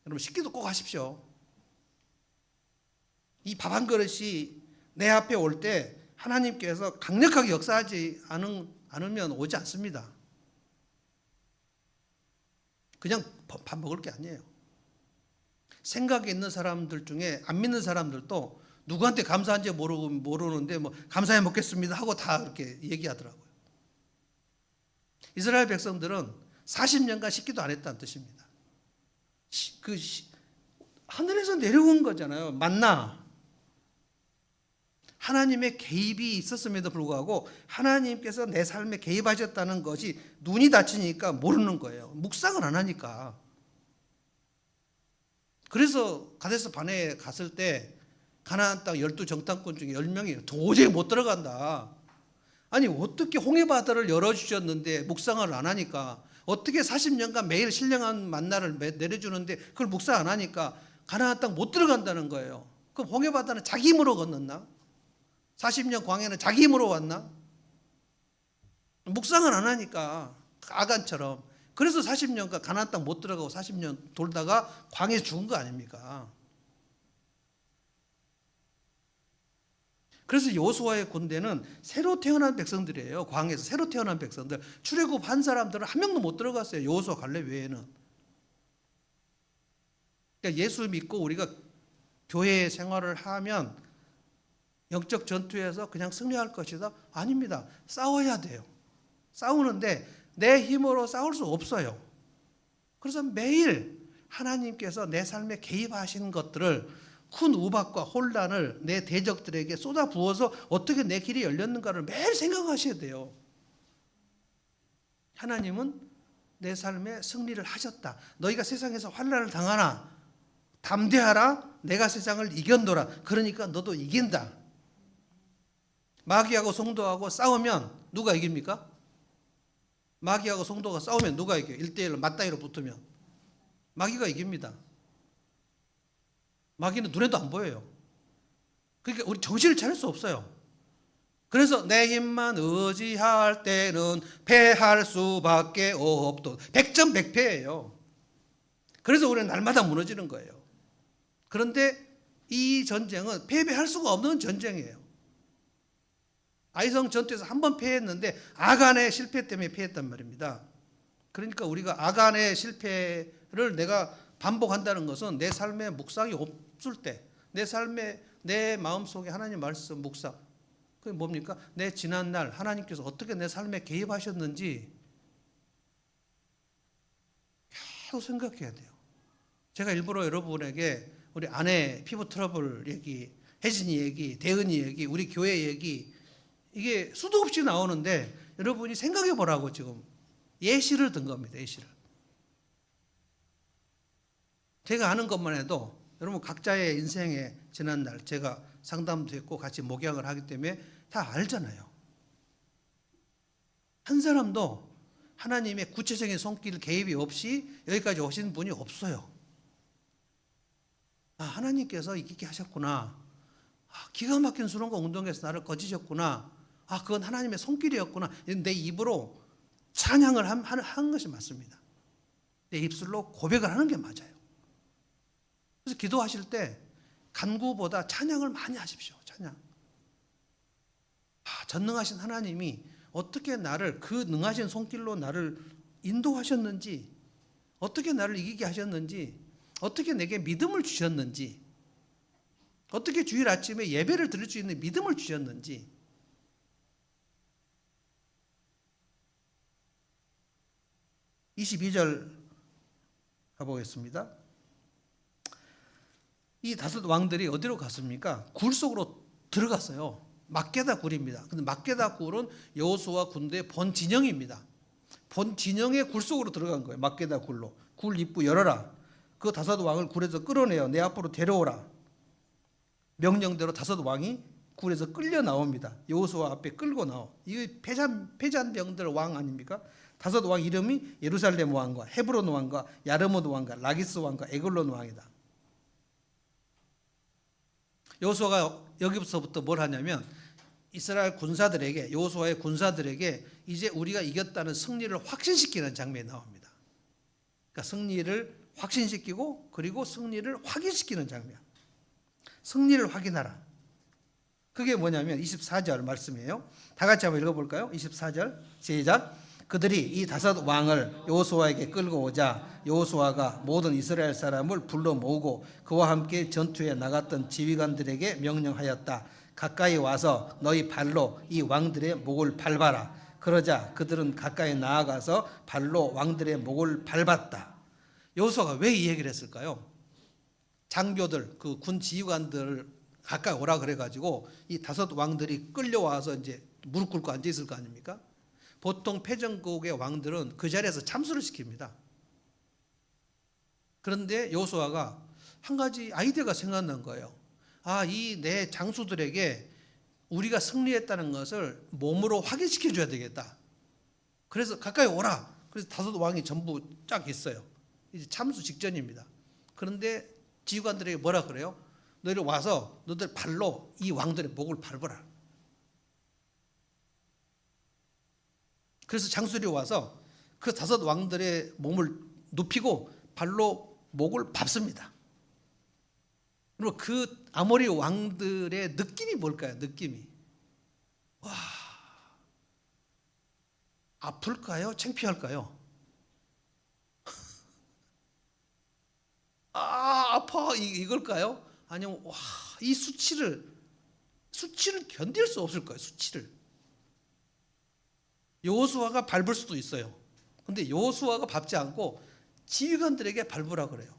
여러분 식기도 꼭 하십시오. 이 밥 한 그릇이 내 앞에 올 때 하나님께서 강력하게 역사하지 않으면 오지 않습니다. 그냥 밥 먹을 게 아니에요. 생각이 있는 사람들 중에 안 믿는 사람들도 누구한테 감사한지 모르는데 뭐 감사해 먹겠습니다 하고 다 이렇게 얘기하더라고요. 이스라엘 백성들은 40년간 식기도 안 했다는 뜻입니다. 하늘에서 내려온 거잖아요. 만나. 하나님의 개입이 있었음에도 불구하고 하나님께서 내 삶에 개입하셨다는 것이 눈이 닫히니까 모르는 거예요. 묵상을 안 하니까. 그래서 가데스 바네에 갔을 때 가나안 땅 12정탐꾼 중에 10명이 도저히 못 들어간다. 아니 어떻게 홍해바다를 열어주셨는데 묵상을 안 하니까 어떻게 40년간 매일 신령한 만나를 내려주는데 그걸 묵상 안 하니까 가나안 땅 못 들어간다는 거예요. 그럼 홍해바다는 자기 힘으로 건넜나? 40년 광야는 자기 힘으로 왔나? 묵상을 안 하니까 아간처럼. 그래서 40년간 가나안 땅 못 들어가고 40년 돌다가 광야에 죽은 거 아닙니까? 그래서 여호수아의 군대는 새로 태어난 백성들이에요. 광야에서 새로 태어난 백성들. 출애굽한 사람들은 한 명도 못 들어갔어요. 여호수아 갈렙 외에는. 그러니까 예수 믿고 우리가 교회 생활을 하면 영적 전투에서 그냥 승리할 것이다? 아닙니다. 싸워야 돼요. 싸우는데 내 힘으로 싸울 수 없어요. 그래서 매일 하나님께서 내 삶에 개입하시는 것들을, 큰 우박과 혼란을 내 대적들에게 쏟아 부어서 어떻게 내 길이 열렸는가를 매일 생각하셔야 돼요. 하나님은 내 삶에 승리를 하셨다. 너희가 세상에서 환난을 당하나 담대하라. 내가 세상을 이겼노라. 그러니까 너도 이긴다. 마귀하고 성도하고 싸우면 누가 이깁니까? 마귀하고 성도가 싸우면 누가 이겨요? 1대1로 맞다이로 붙으면 마귀가 이깁니다. 마귀는 눈에도 안 보여요. 그러니까 우리 정신을 차릴 수 없어요. 그래서 내 힘만 의지할 때는 패할 수밖에 없도. 100점 100패예요. 그래서 우리는 날마다 무너지는 거예요. 그런데 이 전쟁은 패배할 수가 없는 전쟁이에요. 아이성 전투에서 한 번 패했는데 아간의 실패 때문에 패했단 말입니다. 그러니까 우리가 아간의 실패를 내가 반복한다는 것은 내 삶에 묵상이 없을 때, 내 삶에 내 마음속에 하나님 말씀 묵상, 그게 뭡니까? 내 지난날 하나님께서 어떻게 내 삶에 개입하셨는지 계속 생각해야 돼요. 제가 일부러 여러분에게 우리 아내 피부 트러블 얘기, 혜진이 얘기, 대은이 얘기, 우리 교회 얘기, 이게 수도 없이 나오는데 여러분이 생각해 보라고 지금 예시를 든 겁니다. 예시를. 제가 아는 것만 해도 여러분 각자의 인생의 지난날, 제가 상담도 했고 같이 목양을 하기 때문에 다 알잖아요. 한 사람도 하나님의 구체적인 손길 개입이 없이 여기까지 오신 분이 없어요. 아, 하나님께서 이렇게 하셨구나. 아, 기가 막힌 수련과 운동에서 나를 거지셨구나. 아, 그건 하나님의 손길이었구나. 내 입으로 찬양을 한 것이 맞습니다. 내 입술로 고백을 하는 게 맞아요. 그래서 기도하실 때 간구보다 찬양을 많이 하십시오. 찬양. 아, 전능하신 하나님이 어떻게 나를 그 능하신 손길로 나를 인도하셨는지, 어떻게 나를 이기게 하셨는지, 어떻게 내게 믿음을 주셨는지, 어떻게 주일 아침에 예배를 드릴 수 있는 믿음을 주셨는지, 22절 가보겠습니다. 이 다섯 왕들이 어디로 갔습니까? 굴 속으로 들어갔어요. 막게다 굴입니다. 근데 막게다 굴은 여호수아 군대의 본 진영입니다. 본 진영의 굴 속으로 들어간 거예요. 막게다 굴로. 굴 입구 열어라. 그 다섯 왕을 굴에서 끌어내어 내 앞으로 데려오라. 명령대로 다섯 왕이 굴에서 끌려 나옵니다. 여호수아 앞에 끌고 나오. 이 패잔병들 왕 아닙니까? 다섯 왕 이름이 예루살렘 왕과 헤브론 왕과 야르뭇 왕과 라기스 왕과 에글론 왕이다. 여호수아가 여기서부터 뭘 하냐면 이스라엘 군사들에게, 여호수아의 군사들에게 이제 우리가 이겼다는 승리를 확신시키는 장면이 나옵니다. 그러니까 승리를 확신시키고 그리고 승리를 확인시키는 장면. 승리를 확인하라. 그게 뭐냐면 24절 말씀이에요. 다 같이 한번 읽어볼까요? 24절 시작. 그들이 이 다섯 왕을 여호수아에게 끌고 오자 여호수아가 모든 이스라엘 사람을 불러 모으고 그와 함께 전투에 나갔던 지휘관들에게 명령하였다. 가까이 와서 너희 발로 이 왕들의 목을 밟아라. 그러자 그들은 가까이 나아가서 발로 왕들의 목을 밟았다. 여호수아가 왜 이 얘기를 했을까요? 장교들, 그 군 지휘관들 가까이 오라 그래가지고 이 다섯 왕들이 끌려와서 이제 무릎 꿇고 앉아 있을 거 아닙니까? 보통 패전국의 왕들은 그 자리에서 참수를 시킵니다. 그런데 여호수아가 한 가지 아이디어가 생각난 거예요. 아, 이 내 장수들에게 우리가 승리했다는 것을 몸으로 확인시켜 줘야 되겠다. 그래서 가까이 오라. 그래서 다섯 왕이 전부 쫙 있어요. 이제 참수 직전입니다. 그런데 지휘관들에게 뭐라 그래요? 너희들 와서 너희들 발로 이 왕들의 목을 밟아라. 그래서 장수들이 와서 그 다섯 왕들의 몸을 눕히고 발로 목을 밟습니다. 그리고 그 아모리 왕들의 느낌이 뭘까요? 느낌이 와, 아플까요? 창피할까요? 아파 이걸까요? 아니면 와, 이 수치를 견딜 수 없을 거예요. 수치를. 여호수아가 밟을 수도 있어요. 근데 여호수아가 밟지 않고 지휘관들에게 밟으라 그래요.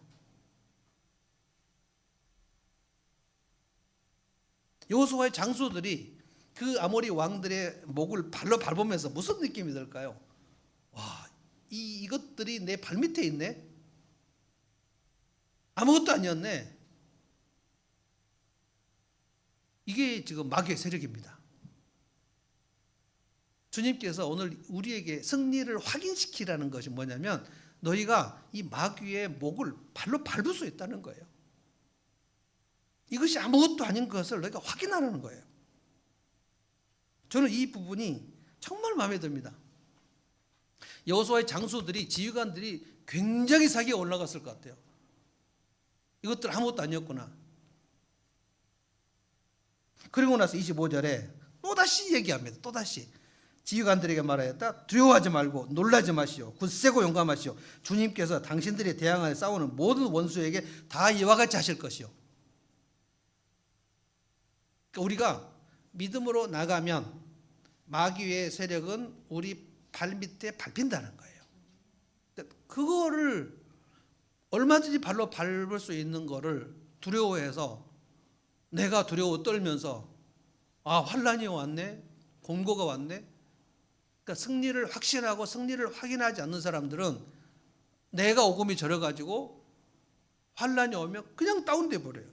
여호수아의 장수들이 그 아모리 왕들의 목을 발로 밟으면서 무슨 느낌이 들까요? 와, 이것들이 내 발밑에 있네. 아무것도 아니었네. 이게 지금 마귀의 세력입니다. 주님께서 오늘 우리에게 승리를 확인시키라는 것이 뭐냐면 너희가 이 마귀의 목을 발로 밟을 수 있다는 거예요. 이것이 아무것도 아닌 것을 너희가 확인하라는 거예요. 저는 이 부분이 정말 마음에 듭니다. 여호수아의 장수들이 지휘관들이 굉장히 사기에 올라갔을 것 같아요. 이것들 아무것도 아니었구나. 그리고 나서 25절에 또다시 얘기합니다. 또다시 지휘관들에게 말하였다. 두려워하지 말고 놀라지 마시오. 굳세고 용감하시오. 주님께서 당신들이 대항하여 싸우는 모든 원수에게 다 이와 같이 하실 것이요. 그러니까 우리가 믿음으로 나가면 마귀의 세력은 우리 발밑에 밟힌다는 거예요. 그거를 얼마든지 발로 밟을 수 있는 거를 두려워해서 내가 두려워 떨면서 환란이 왔네, 공고가 왔네. 그러니까 승리를 확신하고 승리를 확인하지 않는 사람들은 내가 오금이 저려가지고 환란이 오면 그냥 다운돼 버려요.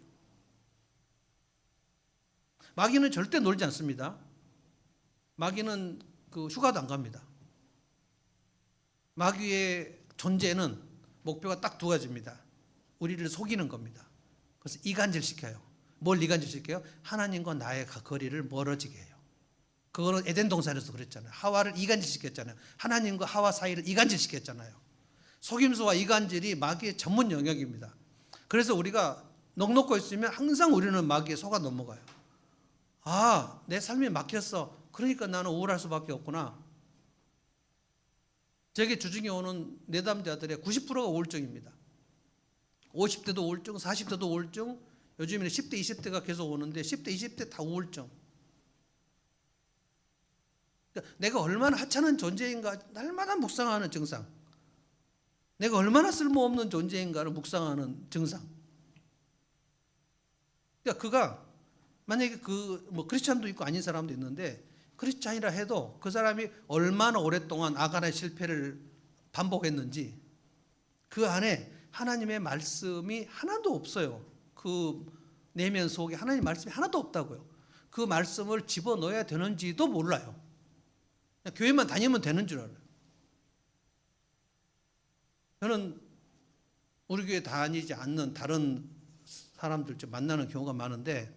마귀는 절대 놀지 않습니다. 마귀는 휴가도 안 갑니다. 마귀의 존재는 목표가 딱 두 가지입니다. 우리를 속이는 겁니다. 그래서 이간질시켜요. 뭘 이간질시켜요? 하나님과 나의 거리를 멀어지게 해요. 그거는 에덴 동산에서 그랬잖아요. 하와를 이간질시켰잖아요. 하나님과 하와 사이를 이간질시켰잖아요. 속임수와 이간질이 마귀의 전문 영역입니다. 그래서 우리가 넉넉고 있으면 항상 우리는 마귀에 속아 넘어가요. 내 삶이 막혔어. 그러니까 나는 우울할 수밖에 없구나. 제게 주중에 오는 내담자들의 90%가 우울증입니다. 50대도 우울증, 40대도 우울증, 요즘에는 10대, 20대가 계속 오는데 10대, 20대 다 우울증. 그러니까 내가 얼마나 하찮은 존재인가 날마다 묵상하는 증상. 내가 얼마나 쓸모없는 존재인가를 묵상하는 증상. 그러니까 그가 만약에 크리스찬도 있고 아닌 사람도 있는데 크리스찬이라 해도 그 사람이 얼마나 오랫동안 아간의 실패를 반복했는지 그 안에 하나님의 말씀이 하나도 없어요. 그 내면 속에 하나님의 말씀이 하나도 없다고요. 그 말씀을 집어넣어야 되는지도 몰라요. 그냥 교회만 다니면 되는 줄 알아요. 저는 우리 교회 다니지 않는 다른 사람들 좀 만나는 경우가 많은데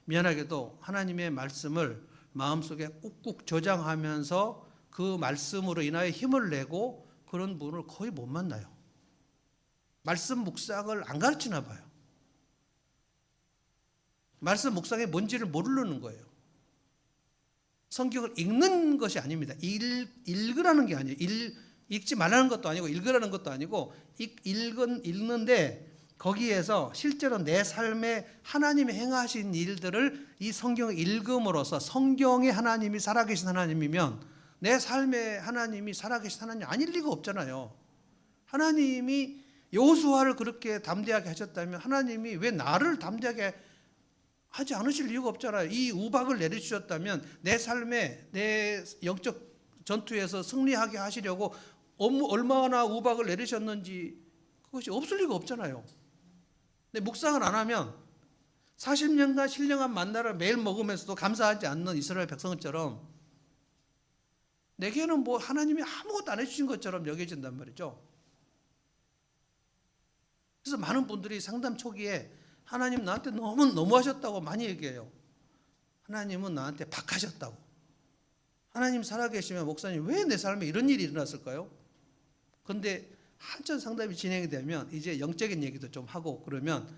미안하게도 하나님의 말씀을 마음속에 꾹꾹 저장하면서 그 말씀으로 인하여 힘을 내고 그런 분을 거의 못 만나요. 말씀 묵상을 안 가르치나 봐요. 말씀 묵상이 뭔지를 모르는 거예요. 성경을 읽는 것이 아닙니다. 읽으라는 게 아니에요. 읽지 말라는 것도 아니고 읽으라는 것도 아니고 읽는데 거기에서 실제로 내 삶에 하나님이 행하신 일들을 이 성경을 읽음으로써 성경의 하나님이 살아계신 하나님이면 내 삶에 하나님이 살아계신 하나님이 아닐 리가 없잖아요. 하나님이 여호수아를 그렇게 담대하게 하셨다면 하나님이 왜 나를 담대하게 하지 않으실 이유가 없잖아요. 이 우박을 내려주셨다면 내 삶에 내 영적 전투에서 승리하게 하시려고 얼마나 우박을 내리셨는지 그것이 없을 리가 없잖아요. 근데 묵상을 안 하면 40년간 신령한 만나를 매일 먹으면서도 감사하지 않는 이스라엘 백성처럼 내게는 하나님이 아무것도 안 해주신 것처럼 여겨진단 말이죠. 그래서 많은 분들이 상담 초기에 하나님 나한테 너무 하셨다고 많이 얘기해요. 하나님은 나한테 박하셨다고. 하나님 살아계시면 목사님 왜 내 삶에 이런 일이 일어났을까요? 근데 한참 상담이 진행이 되면 이제 영적인 얘기도 좀 하고 그러면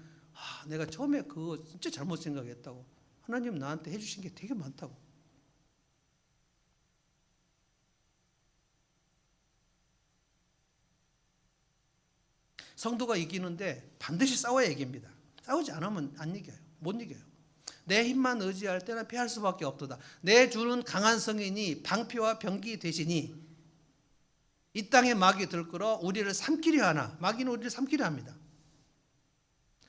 내가 처음에 그거 진짜 잘못 생각했다고. 하나님 나한테 해주신 게 되게 많다고. 성도가 이기는데 반드시 싸워야 이깁니다. 싸우지 않으면 안 이겨요. 못 이겨요. 내 힘만 의지할 때는 패할 수밖에 없도다. 내 주는 강한 성인이 방패와 병기 되시니 이 땅에 마귀 들끓어 우리를 삼키려 하나. 마귀는 우리를 삼키려 합니다.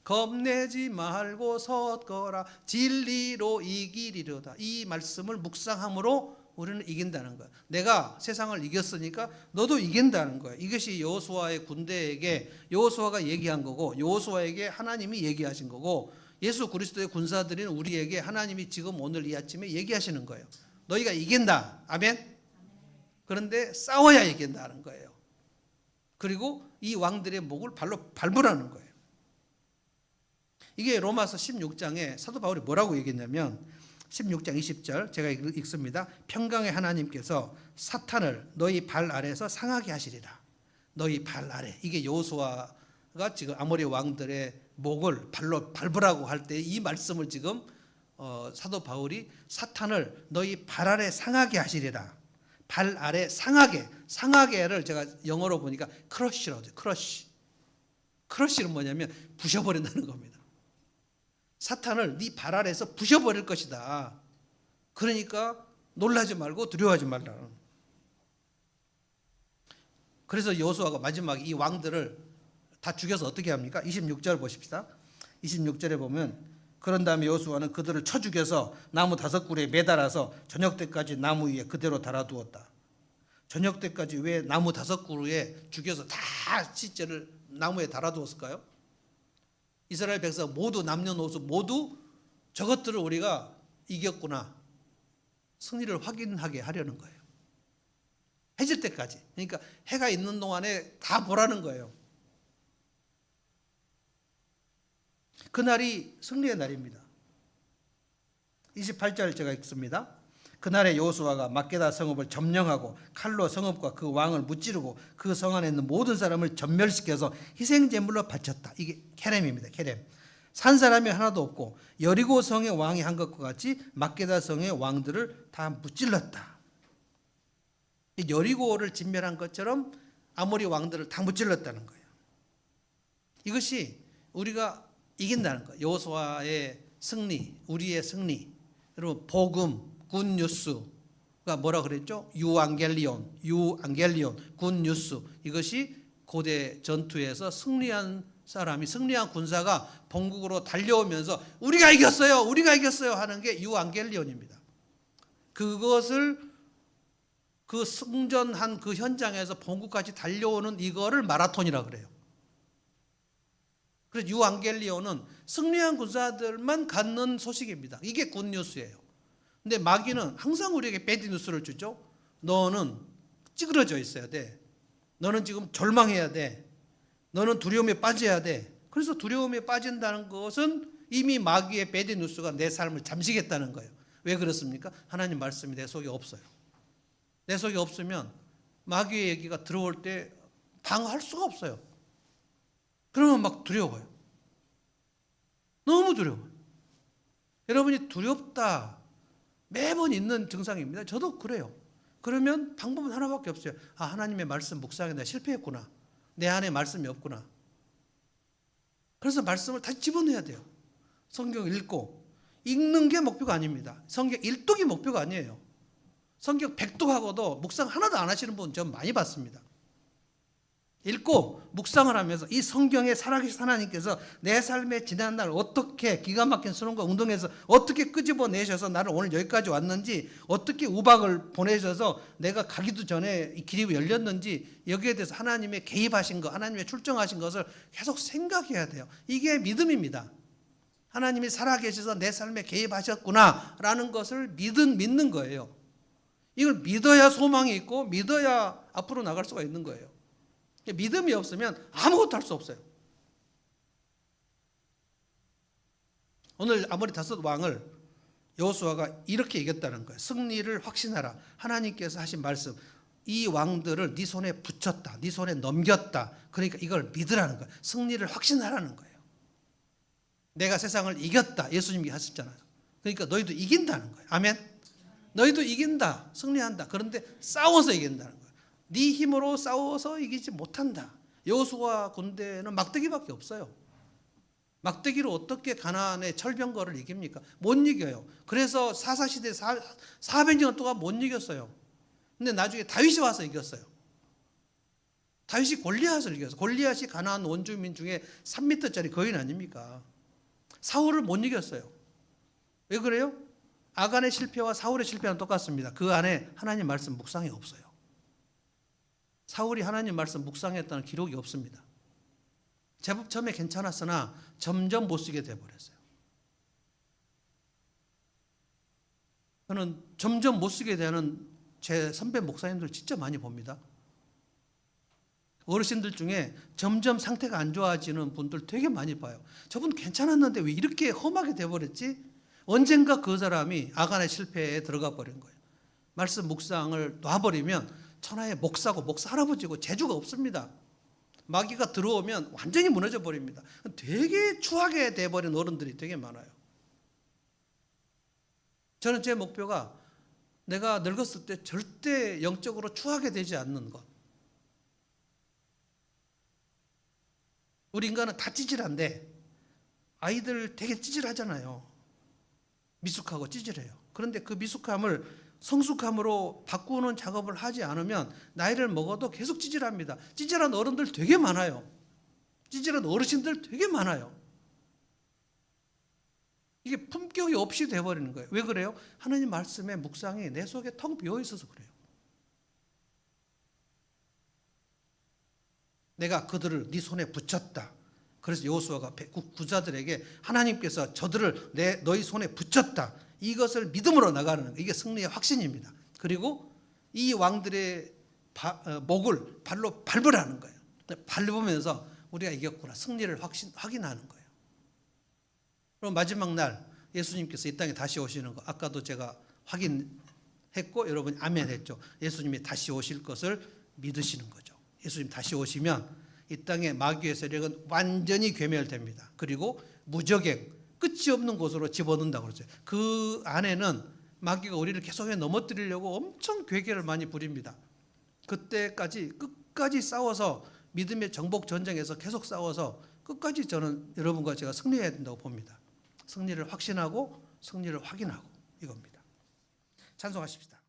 겁내지 말고 섰거라 진리로 이기리로다. 이 말씀을 묵상함으로 우리는 이긴다는 거야. 내가 세상을 이겼으니까 너도 이긴다는 거야. 이것이 여호수아의 군대에게 여호수아가 얘기한 거고 여호수아에게 하나님이 얘기하신 거고 예수 그리스도의 군사들인 우리에게 하나님이 지금 오늘 이 아침에 얘기하시는 거예요. 너희가 이긴다. 아멘. 그런데 싸워야 이긴다는 거예요. 그리고 이 왕들의 목을 발로 밟으라는 거예요. 이게 로마서 16장에 사도 바울이 뭐라고 얘기했냐면 16장 20절 제가 읽습니다. 평강의 하나님께서 사탄을 너희 발 아래에서 상하게 하시리라. 너희 발 아래. 이게 여호수아가 지금 아모리 왕들의 목을 발로 밟으라고 할 때 이 말씀을 지금 사도 바울이 사탄을 너희 발 아래 상하게 하시리라. 발 아래 상하게. 상하게를 제가 영어로 보니까 크러쉬라고 하죠. 크러쉬. 크러쉬는 뭐냐면 부셔버린다는 겁니다. 사탄을 네 발 아래에서 부셔버릴 것이다. 그러니까 놀라지 말고 두려워하지 말라는. 그래서 여호수아가 마지막에 이 왕들을 다 죽여서 어떻게 합니까? 26절 보십시다. 26절에 보면 그런 다음에 여호수아는 그들을 쳐 죽여서 나무 5굴에 매달아서 저녁 때까지 나무 위에 그대로 달아두었다. 저녁 때까지 왜 나무 5그루에 죽여서 다 시체를 나무에 달아두었을까요? 이스라엘 백성 모두 남녀노소 모두 저것들을 우리가 이겼구나. 승리를 확인하게 하려는 거예요. 해질 때까지. 그러니까 해가 있는 동안에 다 보라는 거예요. 그날이 승리의 날입니다. 28절 제가 읽습니다. 그날에 여호수아가 막게다 성읍을 점령하고 칼로 성읍과 그 왕을 무찌르고 그 성 안에 있는 모든 사람을 전멸시켜서 희생제물로 바쳤다. 이게 케렘입니다. 케렘. 산 사람이 하나도 없고 여리고 성의 왕이 한 것과 같이 막게다 성의 왕들을 다 무찔렀다. 여리고를 진멸한 것처럼 아모리 왕들을 다 무찔렀다는 거예요. 이것이 우리가 이긴다는 거예요. 여호수아의 승리, 우리의 승리. 여러분 복음, 굿뉴스가 뭐라 그랬죠? 유앙겔리온, 굿뉴스. 이것이 고대 전투에서 승리한 사람이, 승리한 군사가 본국으로 달려오면서 우리가 이겼어요, 우리가 이겼어요 하는 게 유앙겔리온입니다. 그것을 그 승전한 그 현장에서 본국까지 달려오는 이거를 마라톤이라 그래요. 그래서 유앙겔리온은 승리한 군사들만 갖는 소식입니다. 이게 굿뉴스예요. 근데 마귀는 항상 우리에게 배드뉴스를 주죠. 너는 찌그러져 있어야 돼. 너는 지금 절망해야 돼. 너는 두려움에 빠져야 돼. 그래서 두려움에 빠진다는 것은 이미 마귀의 배드뉴스가 내 삶을 잠시겠다는 거예요. 왜 그렇습니까? 하나님 말씀이 내 속에 없어요. 내 속에 없으면 마귀의 얘기가 들어올 때 방어할 수가 없어요. 그러면 막 두려워요. 너무 두려워요. 여러분이 두렵다 매번 있는 증상입니다. 저도 그래요. 그러면 방법은 하나밖에 없어요. 하나님의 말씀 묵상에 내가 실패했구나. 내 안에 말씀이 없구나. 그래서 말씀을 다시 집어넣어야 돼요. 성경 읽고. 읽는 게 목표가 아닙니다. 성경 일독이 목표가 아니에요. 성경 100독하고도 묵상 하나도 안 하시는 분 전 많이 봤습니다. 읽고 묵상을 하면서 이 성경에 살아계신 하나님께서 내 삶의 지난 날 어떻게 기가 막힌 수능과 운동에서 어떻게 끄집어내셔서 나를 오늘 여기까지 왔는지, 어떻게 우박을 보내셔서 내가 가기도 전에 이 길이 열렸는지, 여기에 대해서 하나님의 개입하신 것, 하나님의 출정하신 것을 계속 생각해야 돼요. 이게 믿음입니다. 하나님이 살아계셔서 내 삶에 개입하셨구나 라는 것을 믿는 거예요. 이걸 믿어야 소망이 있고 믿어야 앞으로 나갈 수가 있는 거예요. 믿음이 없으면 아무것도 할 수 없어요. 오늘 아모리 5 왕을 여호수아가 이렇게 이겼다는 거예요. 승리를 확신하라. 하나님께서 하신 말씀, 이 왕들을 네 손에 붙였다, 네 손에 넘겼다. 그러니까 이걸 믿으라는 거예요. 승리를 확신하라는 거예요. 내가 세상을 이겼다, 예수님이 하셨잖아요. 그러니까 너희도 이긴다는 거예요. 아멘. 너희도 이긴다, 승리한다. 그런데 싸워서 이긴다는 거예요. 네 힘으로 싸워서 이기지 못한다. 여호수아 군대는 막대기밖에 없어요. 막대기로 어떻게 가나안의 철병거를 이깁니까? 못 이겨요. 그래서 사사시대 400년 동안 못 이겼어요. 근데 나중에 다윗이 와서 이겼어요. 다윗이 골리앗을 이겼어요. 골리앗이 가나안 원주민 중에 3m짜리 거인 아닙니까? 사울을 못 이겼어요. 왜 그래요? 아간의 실패와 사울의 실패는 똑같습니다. 그 안에 하나님 말씀 묵상이 없어요. 사울이 하나님 말씀 묵상했다는 기록이 없습니다. 제법 처음에 괜찮았으나 점점 못 쓰게 돼버렸어요. 저는 점점 못 쓰게 되는 제 선배 목사님들 진짜 많이 봅니다. 어르신들 중에 점점 상태가 안 좋아지는 분들 되게 많이 봐요. 저분 괜찮았는데 왜 이렇게 험하게 돼버렸지? 언젠가 그 사람이 아간의 실패에 들어가 버린 거예요. 말씀 묵상을 놔버리면 천하의 목사고 목사 할아버지고 재주가 없습니다. 마귀가 들어오면 완전히 무너져 버립니다. 되게 추하게 돼버린 어른들이 되게 많아요. 저는 제 목표가 내가 늙었을 때 절대 영적으로 추하게 되지 않는 것. 우리 인간은 다 찌질한데 아이들 되게 찌질하잖아요. 미숙하고 찌질해요. 그런데 그 미숙함을 성숙함으로 바꾸는 작업을 하지 않으면 나이를 먹어도 계속 찌질합니다. 찌질한 어른들 되게 많아요. 찌질한 어르신들 되게 많아요. 이게 품격이 없이 돼버리는 거예요. 왜 그래요? 하나님 말씀의 묵상이 내 속에 텅 비어 있어서 그래요. 내가 그들을 네 손에 붙였다. 그래서 여호수아가 구자들에게 하나님께서 저들을 너희 손에 붙였다. 이것을 믿음으로 나가는 거예요. 이게 승리의 확신입니다. 그리고 이 왕들의 목을 발로 밟으라는 거예요. 밟으면서 우리가 이겼구나. 승리를 확인하는 거예요. 그럼 마지막 날 예수님께서 이 땅에 다시 오시는 거 아까도 제가 확인했고 여러분이 아멘 했죠. 예수님이 다시 오실 것을 믿으시는 거죠. 예수님 다시 오시면 이 땅의 마귀의 세력은 완전히 괴멸됩니다. 그리고 무적행, 끝이 없는 곳으로 집어넣는다고 그러죠. 그 안에는 마귀가 우리를 계속해 넘어뜨리려고 엄청 괴계를 많이 부립니다. 그때까지 끝까지 싸워서 믿음의 정복 전쟁에서 계속 싸워서 끝까지 저는 여러분과 제가 승리해야 된다고 봅니다. 승리를 확신하고 승리를 확인하고 이겁니다. 찬송하십시다.